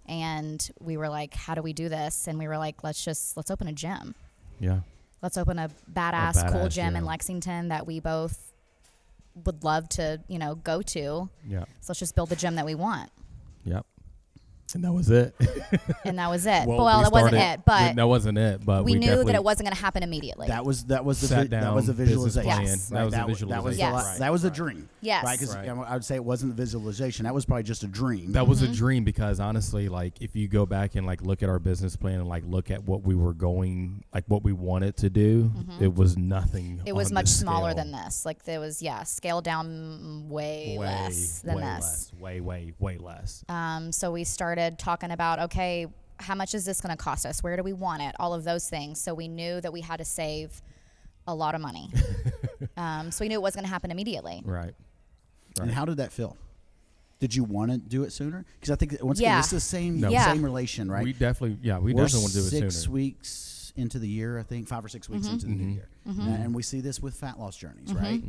And we were like, how do we do this? And we were like, let's open a gym. Yeah. Let's open a badass cool badass gym in gym. Lexington that we both would love to, go to. Yeah. So let's just build the gym that we want. Yep. And that was it. And that was it. Well, Well, we that wasn't started- it, but that wasn't it. But we knew that definitely it wasn't going to happen immediately. That was the sat down, that was the business visualization. plan. Yes. That was the That was visualization. the Yes. that was a dream. Yes. Right. Because Right. I would say it wasn't the visualization. That was probably just a dream. That was a dream because honestly, like if you go back and like look at our business plan and like look at what we were going, like what we wanted to do, it was nothing. It was on much this smaller scale. than this. Like there was, scaled down way less than way this. less, way less. So we started talking about, okay, how much is this going to cost us? Where do we want it? All of those things. So we knew that we had to save a lot of money. So we knew it wasn't going to happen immediately. Right. And how did that feel? Did you want to do it sooner? Because I think that once again, Yeah. it's the same No. Yeah. same relation, right? We definitely We're want to do it 6 sooner. weeks into the year, I think 5 or 6 weeks into the new year, and we see this with fat loss journeys, right?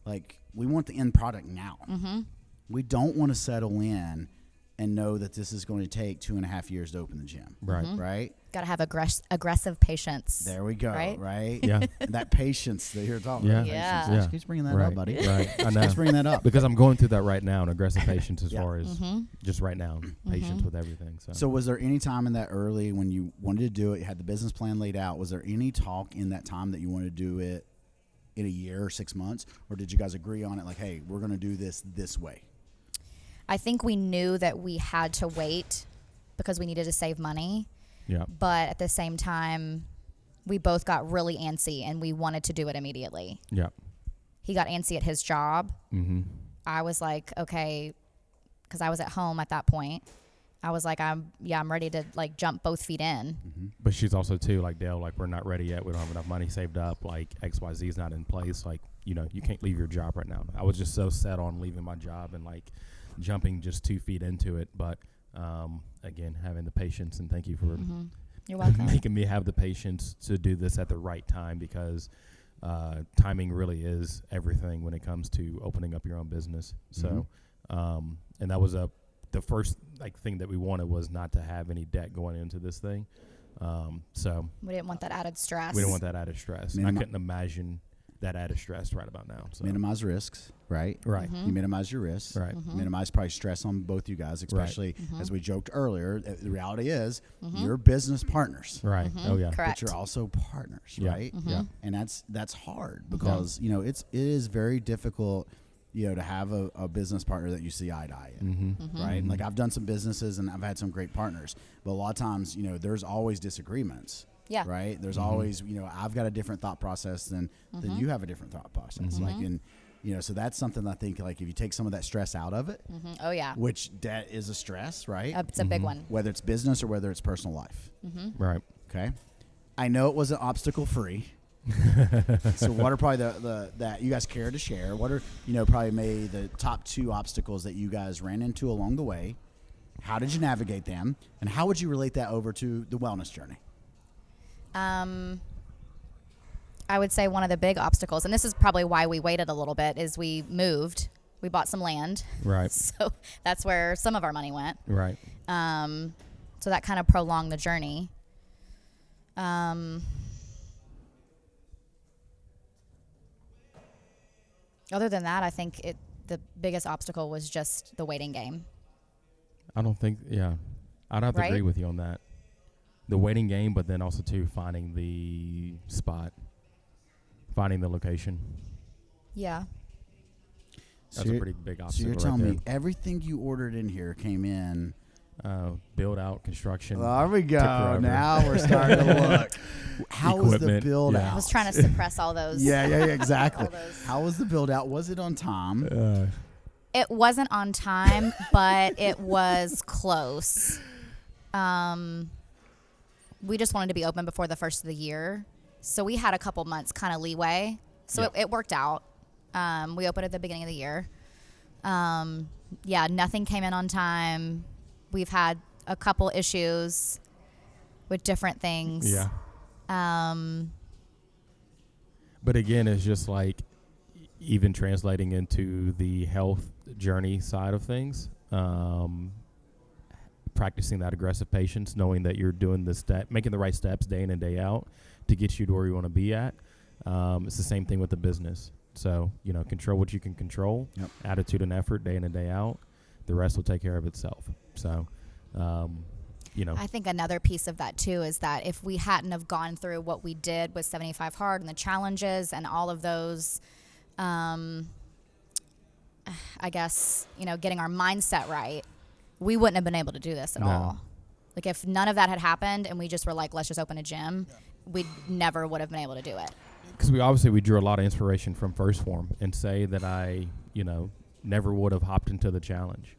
Like we want the end product now. We don't want to settle in and know that this is going to take 2.5 years to open the gym, Right. Right? Got to have aggressive patience. There we go, Right? right? Yeah. And that patience that you're talking Yeah. about. Yeah. Patience. Just keeps bringing that Right. up, buddy. Right. I know. Let's bring that up. Because I'm going through that right now, and aggressive patience as Yeah. far as just right now, patience with everything. So was there any time in that early when you wanted to do it, you had the business plan laid out, was there any talk in that time that you wanted to do it in a year or 6 months? Or did you guys agree on it like, hey, we're going to do this way? I think we knew that we had to wait because we needed to save money. yeah. But at the same time, we both got really antsy and we wanted to do it immediately. Yeah. He got antsy at his job. Mm-hmm. I was like, okay, because I was at home at that point. I was like, I'm ready to like jump both feet in. But she's also too like, Dale, like we're not ready yet. We don't have enough money saved up. Like XYZ is not in place. Like, you can't leave your job right now. I was just so set on leaving my job and like jumping just 2 feet into it. But again, having the patience, and thank you for You're welcome. making me have the patience to do this at the right time, because timing really is everything when it comes to opening up your own business. So, and that was the first thing that we wanted was not to have any debt going into this thing. So We didn't want that added stress. we didn't want that added stress. And I couldn't imagine that added stress right about now. So Minimize risks, right? right, You minimize your risks. right, Minimize probably stress on both you guys, especially as we joked earlier. The reality is you're business partners. right. Oh yeah, Correct. But you're also partners, Yeah. right? Yeah. And that's hard because it is very difficult, to have a business partner that you see eye to eye in, right? Like I've done some businesses and I've had some great partners, but a lot of times, there's always disagreements. Yeah. Right. There's always, I've got a different thought process than you have a different thought process. Like, and so that's something I think like if you take some of that stress out of it, Oh, yeah. which debt is a stress, right? It's a big one. Whether it's business or whether it's personal life. right. Okay. I know it wasn't obstacle free. So what are probably the that you guys care to share? What are, probably maybe the top 2 obstacles that you guys ran into along the way? How did you navigate them? And how would you relate that over to the wellness journey? I would say one of the big obstacles, and this is probably why we waited a little bit, is we moved. We bought some land. Right. So that's where some of our money went. Right. So that kind of prolonged the journey. Other than that, I think the biggest obstacle was just the waiting game. I don't think. Yeah, I'd have to Right? agree with you on that. The waiting game, but then also too finding the spot, finding the location. Yeah. That's a pretty big So obstacle. you're telling right me everything you ordered in here came in. there. Build out, construction. There we go. forever. Now we're starting to look. How was the Equipment, build yeah. out? I was trying to suppress all those. Yeah, exactly. All those. How was the build out? Was it on time? It wasn't on time, but it was close. We just wanted to be open before the first of the year. So we had a couple months kind of leeway. So Yep. it worked out. We opened at the beginning of the year. Nothing came in on time. We've had a couple issues with different things. Yeah. But again, it's just like even translating into the health journey side of things, practicing that aggressive patience, knowing that you're doing the making the right steps day in and day out to get you to where you want to be at. It's the same thing with the business. So, control what you can control, attitude and effort day in and day out. The rest will take care of itself. So, I think another piece of that too is that if we hadn't have gone through what we did with 75 Hard and the challenges and all of those, I guess, getting our mindset right, we wouldn't have been able to do this at all. Like if none of that had happened and we just were like, let's just open a gym, we never would have been able to do it. Because we drew a lot of inspiration from Phorm, and say that I, never would have hopped into the challenge.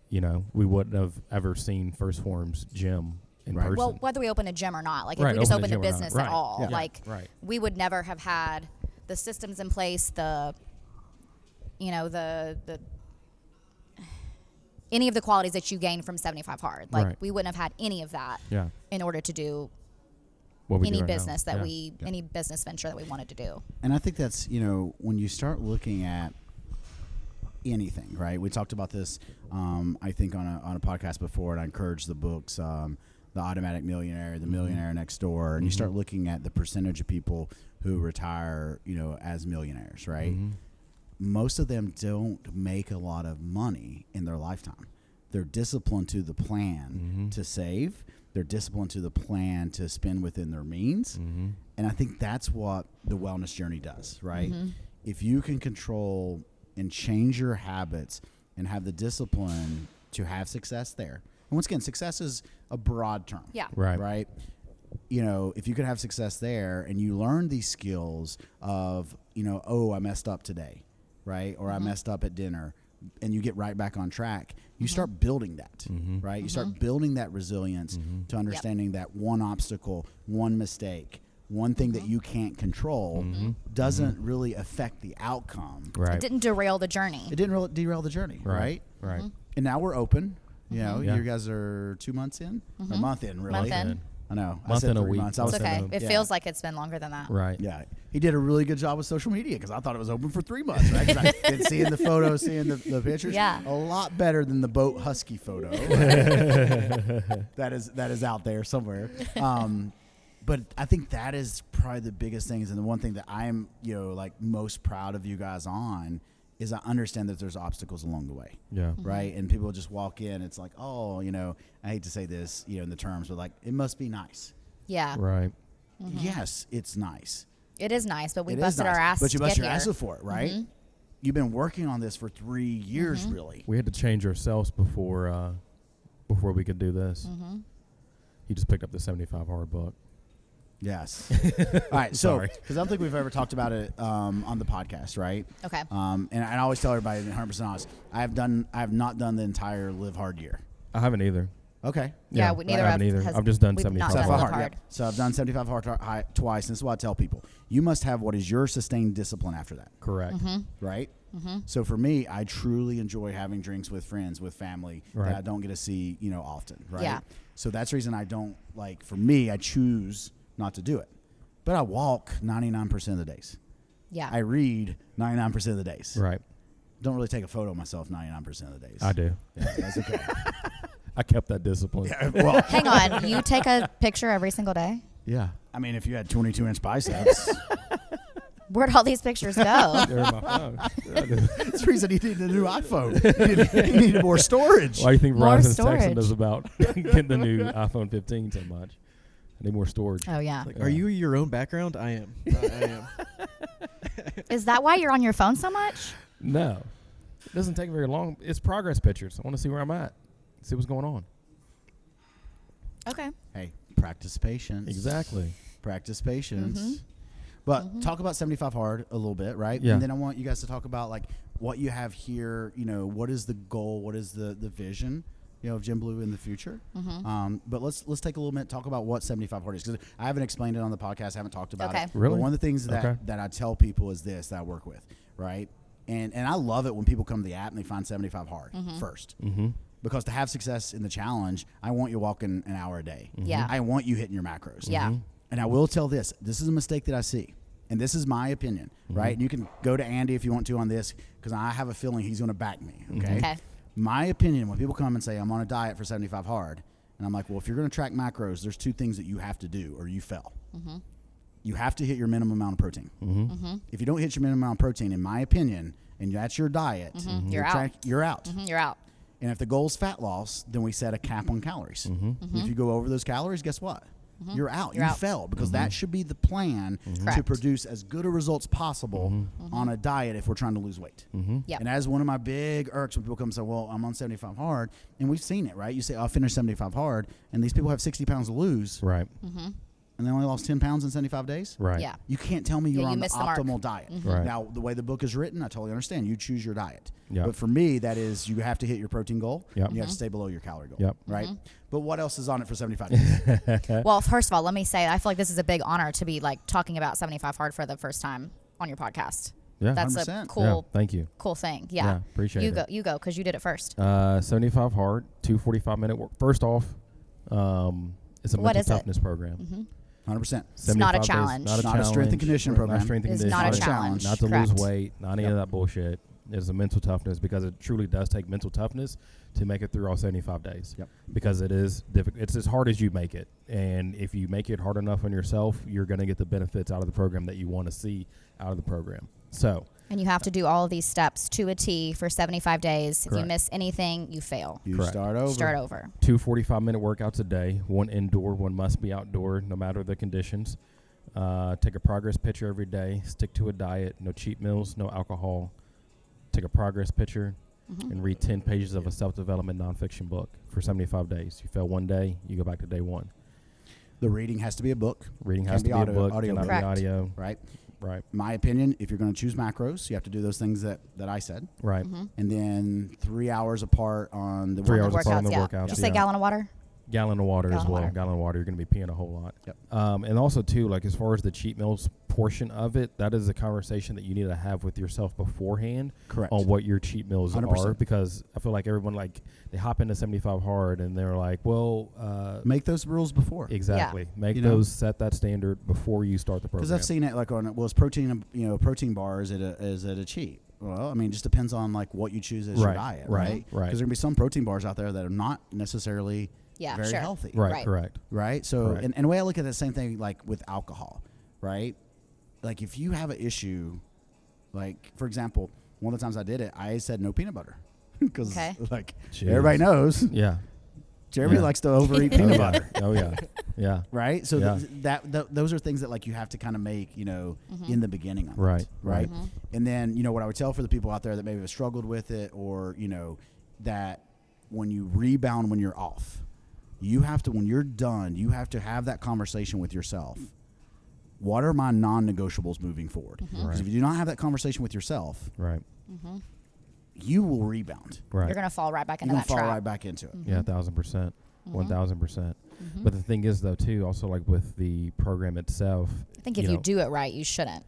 We wouldn't have ever seen Phorm's gym in person. Well, whether we open a gym or not, like if we just opened a business at all, we would never have had the systems in place, the any of the qualities that you gain from 75 Hard. Like we wouldn't have had any of that in order to do any business any business venture that we wanted to do. And I think that's, when you start looking at anything, right? We talked about this, I think on a podcast before, and I encourage the books, The Automatic Millionaire, The Millionaire Next Door, and you start looking at the percentage of people who retire, as millionaires, right? Most of them don't make a lot of money in their lifetime. They're disciplined to the plan to save. They're disciplined to the plan to spend within their means. And I think that's what the wellness journey does, right? If you can control and change your habits and have the discipline to have success there. And once again, success is a broad term. Yeah. Right? If you could have success there and you learn these skills of, I messed up today, right? Or I messed up at dinner, and you get right back on track, you start building that, right? You start building that resilience to understanding that one obstacle, one mistake, one thing that you can't control doesn't really affect the outcome. Right. It didn't derail the journey. It didn't derail the journey, right? Right. And now we're open. You guys are 2 months in? Or a month in, really. Month in. I know. Month I said and a 3 week. months. It's okay. It feels like it's been longer than that. Right. Yeah. He did a really good job with social media because I thought it was open for 3 months, right? 'Cause I've been seeing the photos, seeing the pictures. Yeah. A lot better than the boat husky photo. that is out there somewhere. But I think that is probably the biggest thing, and the one thing that I'm, most proud of you guys on is I understand that there's obstacles along the way. Yeah. Right. And people just walk in. It's like, I hate to say this, in the terms, but like, it must be nice. Yeah. Right. Yes, it's nice. It is nice, but we It is busted nice. our ass But you to bust get your here. ass for it, right? You've been working on this for 3 years, really. We had to change ourselves before we could do this. He just picked up the 75 Hard book. Yes. All right. So, Sorry. because I don't think we've ever talked about it on the podcast, right? Okay. And I always tell everybody, 100% honest, I have not done the entire Live Hard year. I haven't either. Okay. Yeah, neither I haven't either. has- I've just done we've 75 not done hard. Live Hard. Yep. So I've done 75 hard twice. And this is what I tell people. You must have what is your sustained discipline after that. Correct. Right? So for me, I truly enjoy having drinks with friends, with family Right. that I don't get to see, often. Right? Yeah. So that's the reason I don't, for me, I choose not to do it. But I walk 99% of the days. Yeah. I read 99% of the days. Right. Don't really take a photo of myself 99% of the days. I do. Yeah, that's okay. I kept that discipline. Well, Hang on. You take a picture every single day? Yeah. I mean, if you had 22-inch biceps, Where'd all these pictures go? They're in my phone. that's the reason he needed a new iPhone. He needed more storage. Why do you think More Verizon's storage. texting us about getting the new iPhone 15 so much? I need more storage. Oh, yeah. Like, are you your own background? I am. I am. Is that why you're on your phone so much? No. It doesn't take very long. It's progress pictures. I want to see where I'm at. See what's going on. Okay. Hey, practice patience. Exactly. Practice patience. But talk about 75 Hard a little bit, right? Yeah. And then I want you guys to talk about what you have here. What is the goal? What is the vision? Of Gym Blue in the future. But let's take a little minute, talk about what 75 Hard is, because I haven't explained it on the podcast. I haven't talked about Okay. it. Really? But one of the things that, Okay. that I tell people is this, that I work with, right? And I love it when people come to the app and they find 75 Hard first. Because to have success in the challenge, I want you walking an hour a day. Yeah. I want you hitting your macros. Yeah. And I will tell this is a mistake that I see. And this is my opinion, right? And you can go to Andy if you want to on this, because I have a feeling he's going to back me, okay? Okay. My opinion, when people come and say, I'm on a diet for 75 Hard, and I'm like, well, if you're going to track macros, there's two things that you have to do or you fail. you have to hit your minimum amount of protein. Mm-hmm. If you don't hit your minimum amount of protein, in my opinion, and that's your diet, You're out. You're out. You're out. And if the goal is fat loss, then we set a cap on calories. If you go over those calories, guess what? You're out. You're you out. failed because that should be the plan to Correct. produce as good a results possible on a diet if we're trying to lose weight. Yep. And as one of my big irks when people come and say, well, I'm on 75 hard, and we've seen it, right? You say, I'll finish 75 hard, and these people have 60 pounds to lose, Right. and they only lost 10 pounds in 75 days? Right. Yeah. You can't tell me you're you on the missed the mark. optimal diet. Right. Now, the way the book is written, I totally understand. You choose your diet. Yep. But for me, that is you have to hit your protein goal. Yep. And you have to stay below your calorie goal. Yep. Right? But what else is on it for 75 days? Well, first of all, let me say I feel like this is a big honor to be like talking about 75 hard for the first time on your podcast. Yeah. That's 100%. a Yeah, cool, thank you. cool thing. Yeah. Yeah, appreciate you it. go, you go, because you did it first. 75 hard, 2 45-minute work. First off, it's a What mental is it? toughness program. 100%. It's not a 75 days, challenge. Not a Not a strength and challenge. conditioning Right, program. Not strength and It's conditioning. not a Not a challenge. Not to Correct. lose weight. Not any of that bullshit. It's a mental toughness because it truly does take mental toughness to make it through all 75 days. Yep. Because it is difficult. It's as hard as you make it. And if you make it hard enough on yourself, you're going to get the benefits out of the program that you want to see out of the program. So. And you have to do all of these steps to a T for 75 days. If you Correct. miss anything, you fail. You Correct. start over. Start over. 2 45-minute workouts a day, one indoor, one must be outdoor, no matter the conditions. Take a progress picture every day. Stick to a diet. No cheat meals, no alcohol. Take a progress picture and read 10 pages of a self-development nonfiction book for 75 days. You fail one day, you go back to day one. The reading has to be a book. Reading Can't has to be a audio- book, audio cannot be Correct. audio. Right? Right, My opinion, if you're going to choose macros, you have to do those things that I said. right. And then 3 hours apart on the 3 workout. hours apart on the yeah. workouts, Did you say yeah. gallon of water? Gallon of water Gallon as of well. water. Gallon of water, you're going to be peeing a whole lot. Yep. And also, too, like as far as the cheat meals portion of it, that is a conversation that you need to have with yourself beforehand Correct. on what your cheat meals 100%. are. Because I feel like everyone, like, they hop into 75 hard and they're like, well, Make those rules before. exactly. Make You know? those, set that standard before you start the program. Because I've seen it like on, well, it's protein, protein bar, is it a cheat? Well, I mean, it just depends on like what you choose as your Right, diet, right, right? right. Because there can be some protein bars out there that are not necessarily Yeah, very sure. healthy. Right, Right. correct. Right? So, Correct. and the way I look at the same thing, like with alcohol, right? Like if you have an issue, like for example, one of the times I did it, I said no peanut butter. Because Okay. like Jeez. everybody knows, Yeah. Jeremy Yeah. likes to overeat Oh, peanut yeah. butter. Oh, yeah. Yeah. Right? So Yeah. those are things that like you have to kind of make, in the beginning of Right, it. Right. Mm-hmm. And then, what I would tell for the people out there that maybe have struggled with it or, that when you rebound when you're off, you have to, when you're done, you have to have that conversation with yourself. What are my non-negotiables moving forward? Because Right. if you do not have that conversation with yourself, Right. you will rebound. Right. You're going to fall right back You're into going that to fall trap. right back into it. Yeah, 1,000%. 1,000%. But the thing is, though, too, also like with the program itself. I think if you know, do it right, you shouldn't.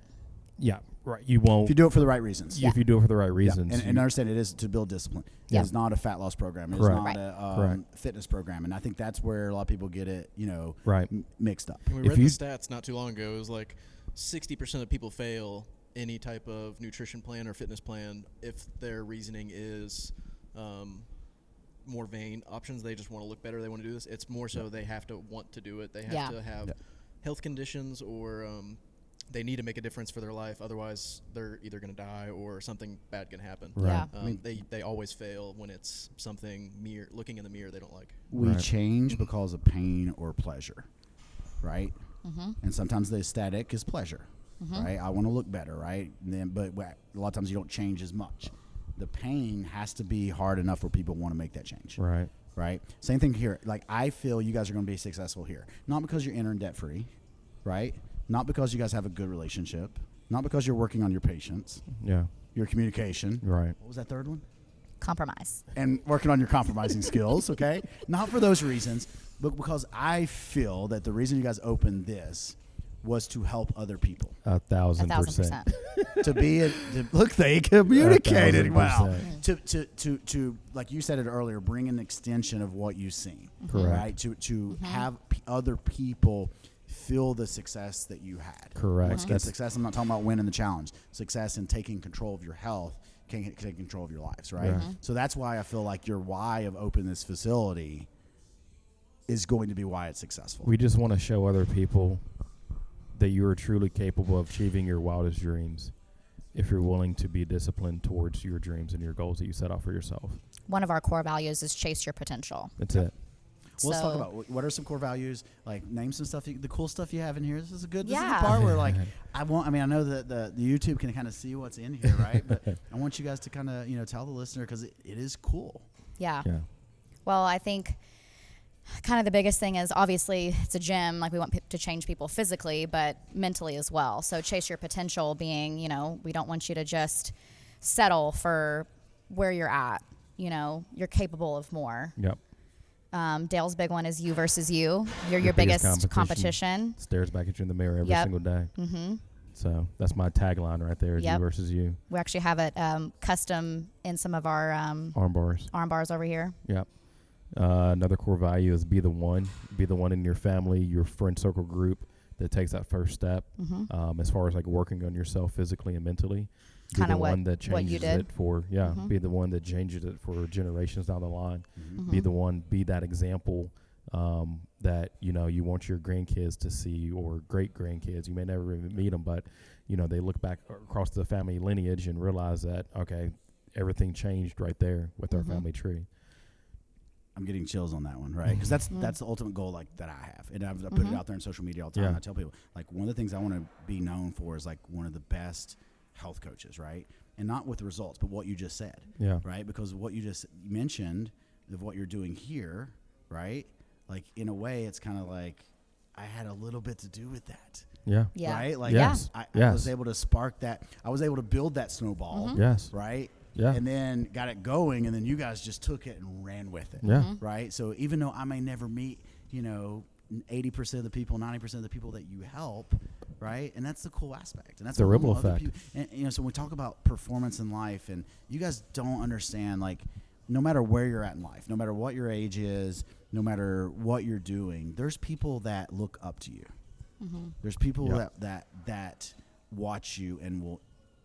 Yeah, right. You won't. If you do it for the right reasons. If you do it for the right Yeah. reasons. And understand it is to build discipline. Yeah. It's not a fat loss program. It's Correct. not Right. a Correct. fitness program. And I think that's where a lot of people get it, Right. mixed up. And we If read the you- stats not too long ago. It was like 60% of people fail any type of nutrition plan or fitness plan if their reasoning is more vain options. They just want to look better. They want to do this. It's more so they have to want to do it. They have Yeah. to have Yeah. health conditions or they need to make a difference for their life. Otherwise, they're either going to die or something bad can happen. Right. Yeah. They always fail when it's something looking in the mirror they don't like. We Right. change because of pain or pleasure, right? Mm-hmm. And sometimes the aesthetic is pleasure, right? I want to look better, right? And then, but a lot of times you don't change as much. The pain has to be hard enough where people want to make that change, Right. right? Same thing here. Like I feel you guys are going to be successful here, not because you're entering debt free, right? Not because you guys have a good relationship, not because you're working on your patience, Yeah. your communication. Right. What was that third one? Compromise. And working on your compromising skills, okay? Not for those reasons, but because I feel that the reason you guys opened this was to help other people. 1,000%. 1,000%. To be look, they communicated well. 1,000%. To like you said it earlier, bring an extension of what you've seen, Correct. right? To have other people feel the success that you had. Correct. Once again, success. I'm not talking about winning the challenge. Success in taking control of your health, taking control of your lives, right? Yeah. So that's why I feel like your why of opening this facility is going to be why it's successful. We just want to show other people that you are truly capable of achieving your wildest dreams if you're willing to be disciplined towards your dreams and your goals that you set out for yourself. One of our core values is chase your potential. That's it. Well, let's talk So- about what are some core values. Like, name some stuff, the cool stuff you have in here. This is the Yeah. part where, like, I know that the YouTube can kind of see what's in here, right? But I want you guys to kind of, tell the listener, because it is cool. Yeah. Yeah. Well, I think kind of the biggest thing is obviously it's a gym. Like we want to change people physically, but mentally as well. So chase your potential being, we don't want you to just settle for where you're at. You're capable of more. Yep. Dale's big one is you versus you. You're your Your biggest biggest competition. competition. Stares back at you in the mirror every Yep. single day. Mm-hmm. So that's my tagline right there, is you Yep. versus you. We actually have it custom in some of our Arm bars. arm bars over here. Yep. Another core value is be the one in your family, your friend circle group that takes that first step. Mm-hmm. As far as like working on yourself physically and mentally. Be Kinda the one that what you changes did. it for, Mhm. be the one that changes it for generations down the line. Mm-hmm. Be the one, be that example that, you want your grandkids to see, or great grandkids. You may never even meet them, but, they look back across the family lineage and realize that, okay, everything changed right there with our Mhm. family tree. I'm getting chills on that one, right? Because that's the ultimate goal, like, that I have, and I put it out there in social media all the time. Yeah. I tell people, like, one of the things I want to be known for is, like, one of the best health coaches, right? And not with the results, but what you just said, Yeah. right? Because what you just mentioned of what you're doing here, right? Like, in a way, it's kind of like I had a little bit to do with that, Yeah. Yeah. right? Like, Yes. I Yes. was able to spark that. I was able to build that snowball, Yes. right? Yeah. And then got it going, and then you guys just took it and ran with it. Yeah. Right. So even though I may never meet, 80% of the people, 90% of the people that you help, right? And that's the cool aspect. And that's The what ripple other effect. people- and so when we talk about performance in life, and you guys don't understand, like, no matter where you're at in life, no matter what your age is, no matter what you're doing, there's people that look up to you. There's people Yeah. that watch you and will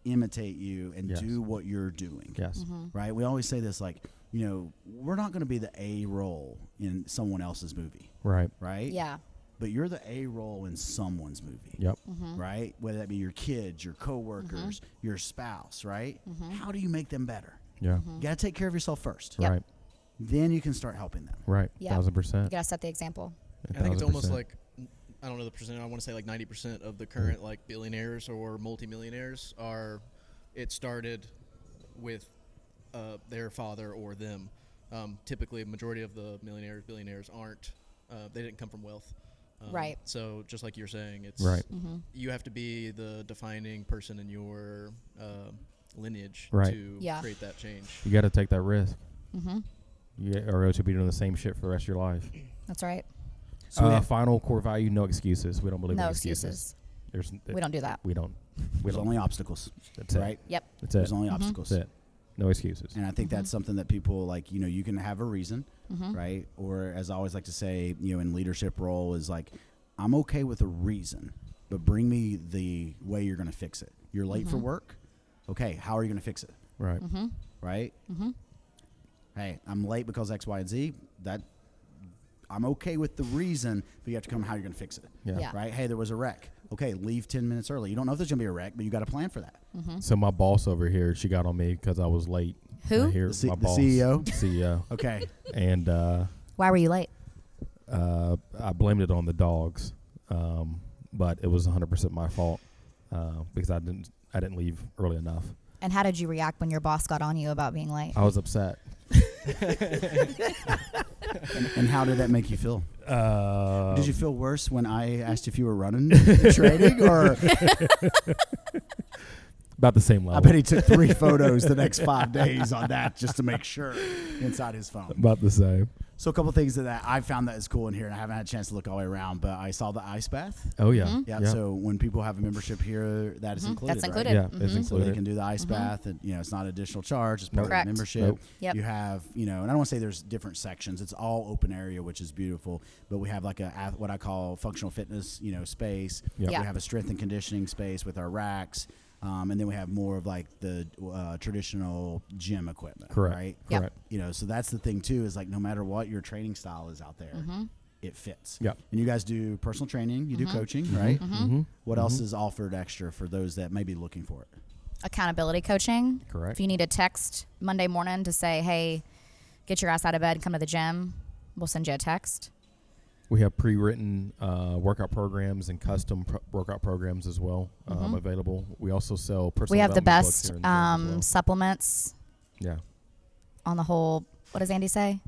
imitate you and Yes. do what you're doing. Yes. Right? We always say this, like, we're not going to be the A role in someone else's movie, Right. right? Yeah. But you're the A role in someone's movie, Yep. right? Whether that be your kids, your coworkers, your spouse, right? How do you make them better? Yeah. You got to take care of yourself first. Yep. Right. Then you can start helping them. Right. Yeah. 1000%. You gotta set the example. I think it's almost 1000%. like, I don't know the percentage. I want to say like 90% of the current like billionaires or multimillionaires it started with their father or them. Typically, a majority of the billionaires aren't. They didn't come from wealth. Right. So just like you're saying, it's Right. you have to be the defining person in your lineage Right. to Yeah. create that change. You got to take that risk. Mm-hmm. Or else you'll be doing the same shit for the rest of your life. That's right. So we have- Final core value: no excuses. We don't believe No in excuses. There's We don't do that. We don't. There's only obstacles, That's it. right? Yep. That's it. There's only obstacles. That's it. No excuses. And I think that's something that people, like, you can have a reason, Mm-hmm. right? Or, as I always like to say, in leadership role, is like, I'm okay with a reason, but bring me the way you're going to fix it. You're late for work. Okay, how are you going to fix it? Right. Right? Hey, I'm late because X, Y, and Z. That I'm okay with the reason, but you have to come how you're going to fix it. Yeah. Yeah. Right? Hey, there was a wreck. Okay, leave 10 minutes early. You don't know if there's going to be a wreck, but you got to plan for that. So my boss over here, she got on me because I was late. Who? Here, The my the boss, CEO? CEO. Okay. And Why were you late? I blamed it on the dogs, but it was 100% my fault because I didn't leave early enough. And how did you react when your boss got on you about being late? I was upset. And how did that make you feel? Did you feel worse when I asked if you were running trading, or about the same level? I bet he took 3 photos the next 5 days on that just to make sure inside his phone. About the same. So a couple things that I found that is cool in here, and I haven't had a chance to look all the way around, but I saw the ice bath. Oh yeah. Yeah. Yeah. So when people have a membership here, that is included. That's right? included. Yeah, it's Mhm. So they included. can do the ice bath, and it's not additional charge. It's part Correct. of the membership. Nope. Yep. You have, and I don't want to say there's different sections. It's all open area, which is beautiful. But we have like what I call functional fitness, space. Yep. Yeah. We have a strength and conditioning space with our racks, and then we have more of like the traditional gym equipment. Correct. Right. Yep. Correct. So that's the thing too, is like, no matter what your training style is out there, it fits. Yeah. And you guys do personal training, you do coaching, right? Mm-hmm. What else is offered extra for those that may be looking for it? Accountability coaching. Correct. If you need a text Monday morning to say, hey, get your ass out of bed and come to the gym, we'll send you a text. We have pre-written workout programs and custom workout programs as well available. We also sell personal We have the development books best here in the gym as well. supplements Yeah. on the whole. What does Andy say?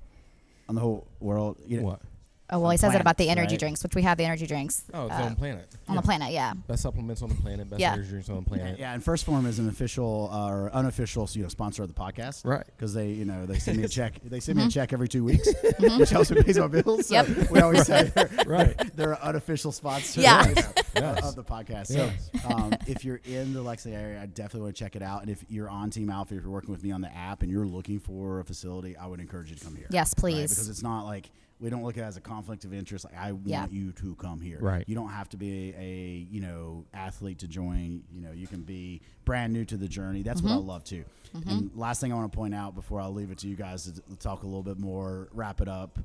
On the whole world, you know, What? Oh, well, he says it about the energy right? drinks, which we have the energy drinks Oh, it's on the planet. on the planet, yeah. Best supplements on the planet. Best Yeah. energy drinks on the planet. Yeah, and Phorm is an official or unofficial, sponsor of the podcast, Right. Because they send me a check. They send me a check every 2 weeks, which helps me pay my bills. So Yep. we always say Right. they're an unofficial sponsor Yeah. Yes. of the podcast. Yes. So if you're in the Lexington area, I definitely want to check it out. And if you're on Team Alpha, if you're working with me on the app and you're looking for a facility, I would encourage you to come here. Yes, please. Because it's not like we don't look at it as a conflict of interest. Like I want you to come here. Right. You don't have to be a athlete to join. You can be brand new to the journey. That's what I love too. And last thing I want to point out before I'll leave it to you guys to talk a little bit more, wrap it up,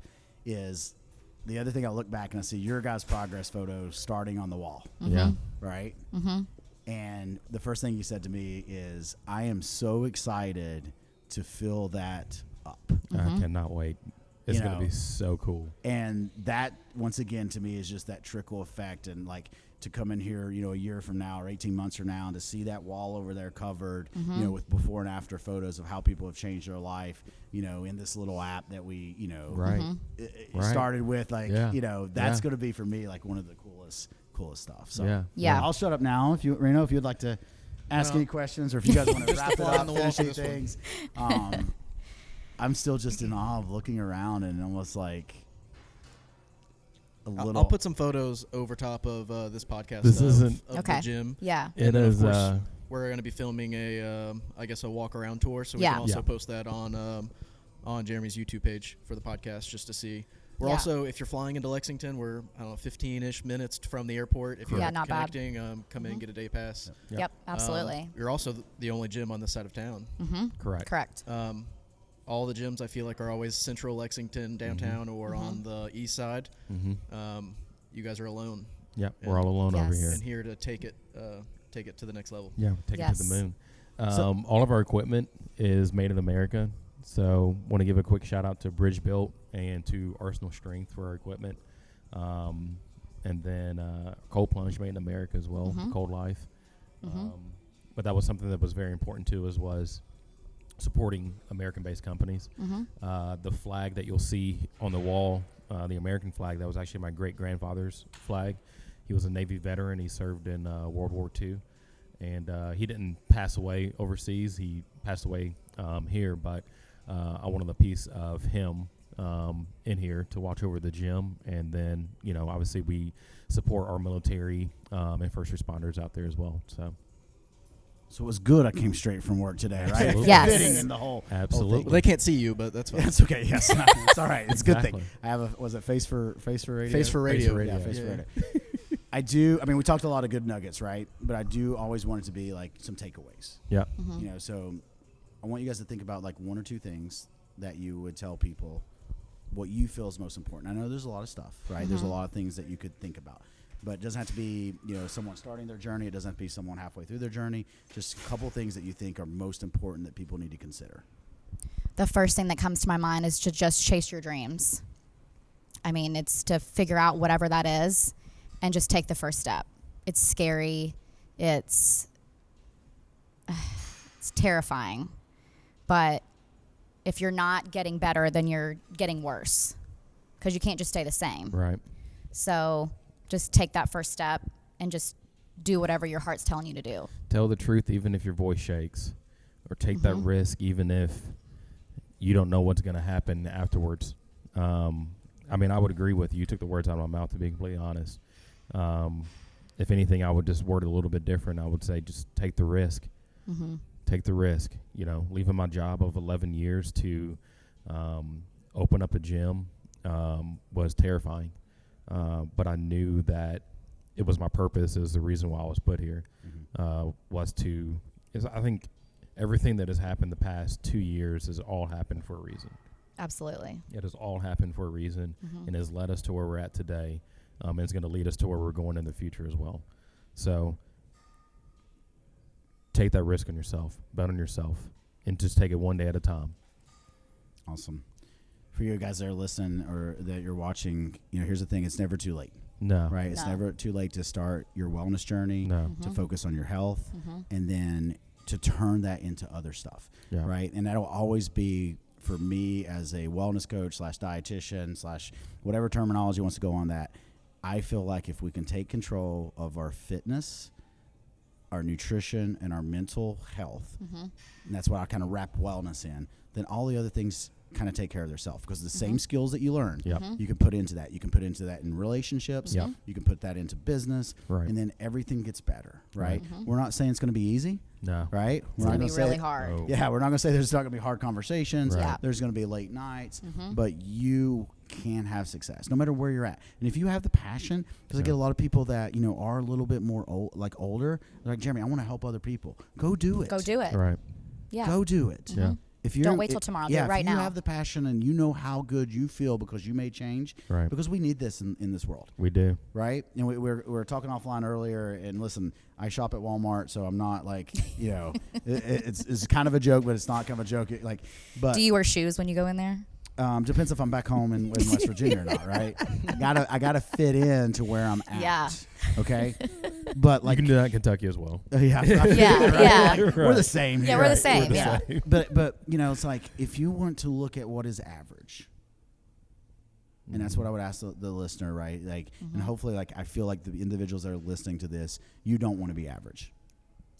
is the other thing I look back and I see your guys' progress photo starting on the wall. Yeah. Right. And the first thing you said to me is, I am so excited to fill that up. I cannot wait. It's You going to know, be so cool. And that, once again, to me is just that trickle effect. And like to come in here, a year from now or 18 months from now and to see that wall over there covered, with before and after photos of how people have changed their life, in this little app that we, Right. Right. started with, like, Yeah. that's going to be for me like one of the coolest stuff. So Yeah. I'll shut up now if you, Reno, if you'd like to ask any questions or if you guys want to wrap it fly on up, the wall finish for any this one. things. I'm still just in awe of looking around and almost like a little. I'll put some photos over top of this podcast. This of isn't- the Okay. gym. Yeah. It And then, of is. course, we're going to be filming a walk around tour, so we Yeah. can also Yeah. post that on Jeremy's YouTube page for the podcast just to see. We're Yeah. also, if you're flying into Lexington, we're 15-ish minutes from the airport. If you're Yeah, not bad. connecting, come in, get a day pass. Yep, absolutely. You're also the only gym on this side of town. Correct. Correct. All the gyms I feel like are always central Lexington, downtown, or on the east side. You guys are alone. Yeah. We're all alone over Yes. here. And here to take it to the next level. Yeah, take it to the Yes. moon. All of our equipment is made in America. So want to give a quick shout out to Bridge Built and to Arsenal Strength for our equipment. And then Cold Plunge made in America as well, Cold Life. But that was something that was very important to us was supporting American-based companies. The flag that you'll see on the wall, the American flag, that was actually my great-grandfather's flag. He was a Navy veteran. He served in World War II. And he didn't pass away overseas. He passed away here, but I wanted a piece of him in here to watch over the gym. And then, obviously we support our military and first responders out there as well. So it was good I came straight from work today, right? Absolutely. Yes. Fitting in the whole Absolutely. Well, they can't see you, but that's fine. That's okay. Yes, it's all right. It's a good Exactly. thing. I have was it face for radio? Face for radio. Face for radio. Yeah, face for Yeah. radio. I do. I mean, we talked a lot of good nuggets, right? But I do always want it to be like some takeaways. Yeah. So I want you guys to think about like one or two things that you would tell people what you feel is most important. I know there's a lot of stuff, right? There's a lot of things that you could think about. But it doesn't have to be, someone starting their journey. It doesn't have to be someone halfway through their journey. Just a couple things that you think are most important that people need to consider. The first thing that comes to my mind is to just chase your dreams. I mean, it's to figure out whatever that is and just take the first step. It's scary. It's terrifying. But if you're not getting better, then you're getting worse because you can't just stay the same. Right. So just take that first step and just do whatever your heart's telling you to do. Tell the truth even if your voice shakes, or take that risk even if you don't know what's going to happen afterwards. I mean, I would agree with you. You took the words out of my mouth, to be completely honest. If anything, I would just word it a little bit different. I would say just take the risk. Take the risk. Leaving my job of 11 years to open up a gym was terrifying. But I knew that it was my purpose. It was the reason why I was put here. I think everything that has happened the past 2 years has all happened for a reason. Absolutely. It has all happened for a reason and has led us to where we're at today. And it's going to lead us to where we're going in the future as well. So take that risk on yourself, bet on yourself, and just take it one day at a time. Awesome. For you guys that are listening or that you're watching, here's the thing. It's never too late. No. Right? It's never too late to start your wellness journey, to focus on your health, and then to turn that into other stuff, right? And that'll always be, for me as a wellness coach / dietitian / whatever terminology wants to go on that, I feel like if we can take control of our fitness, our nutrition, and our mental health, and that's what I kind of wrap wellness in, then all the other things kind of take care of themselves, because the same skills that you learn, you can put into that. You can put into that in relationships. You can put that into business, and then everything gets better, right? We're not saying it's going to be easy. No. Right? It's going to be really hard. Oh. Yeah, we're not going to say there's not going to be hard conversations. Right. There's going to be late nights, but you can have success no matter where you're at. And if you have the passion, because I get a lot of people that, are a little bit more older, they're like, Jeremy, I want to help other people. Go do it. Go do it. Right. Yeah. Go do it. Yeah. If you Don't wait till tomorrow. Do it right if now. you have the passion and you know how good you feel because you made change, Right. because we need this in this world. We do. Right? And we were talking offline earlier, and listen, I shop at Walmart, so I'm not like, it's kind of a joke, but it's not kind of a joke. But Do you wear shoes when you go in there? Depends if I'm back home in West Virginia or not, right? I gotta fit in to where I'm at. Yeah. Okay. But You can do that in Kentucky as well. yeah, Yeah. we're the same. Yeah, here. we're the same. We're Yeah. same. But it's like, if you want to look at what is average, and that's what I would ask the listener, right? And hopefully, I feel like the individuals that are listening to this, you don't want to be average,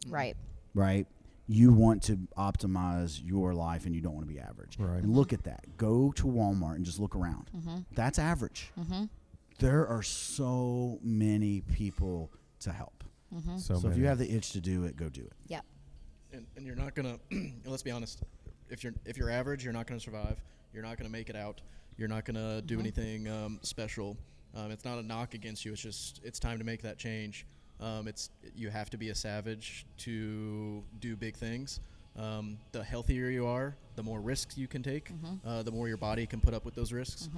Right. right? You want to optimize your life, and you don't want to be average. Right. And look at that. Go to Walmart and just look around. That's average. There are so many people to help. So if you have the itch to do it, go do it. Yep. And you're not gonna. Let's be honest. If you're average, you're not gonna survive. You're not gonna make it out. You're not gonna do anything special. It's not a knock against you. It's time to make that change. You have to be a savage to do big things. The healthier you are, the more risks you can take. The more your body can put up with those risks.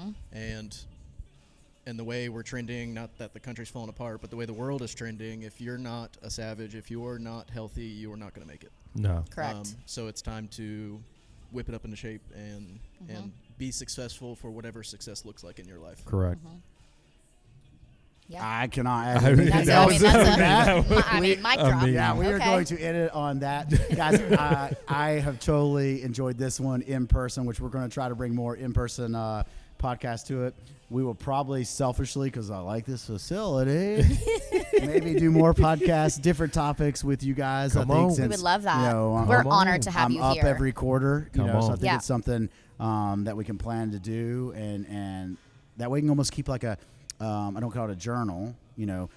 And the way we're trending, not that the country's falling apart, but the way the world is trending, if you're not a savage, if you're not healthy, you are not going to make it. No. Correct. So it's time to whip it up into shape and be successful for whatever success looks like in your life. Correct. Yeah. I cannot. I mean, mic drop. Yeah, we are Okay. going to end it on that. Guys, I have totally enjoyed this one in person, which we're going to try to bring more in-person podcasts to it. We will probably selfishly, because I like this facility, maybe do more podcasts, different topics with you guys. Come I think on. since, We would love that. I'm We're honored to have I'm you up here. every quarter, Come so I on. think Yeah. it's something that we can plan to do, and that way we can almost keep like a, I don't call it a journal,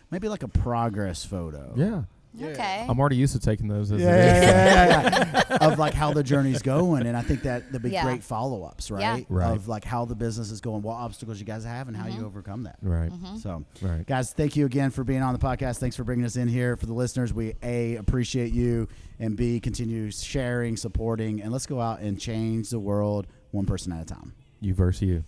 maybe like a progress photo. Yeah. Okay. I'm already used to taking those as Yeah. Of like how the journey's going, and I think that there'll be Yeah. great follow-ups, right? Yeah. Right. Of like how the business is going, what obstacles you guys have, and how you overcome that. Right. So, Right. guys, thank you again for being on the podcast. Thanks for bringing us in here. For the listeners, we appreciate you, and continue sharing, supporting, and let's go out and change the world one person at a time. You versus you.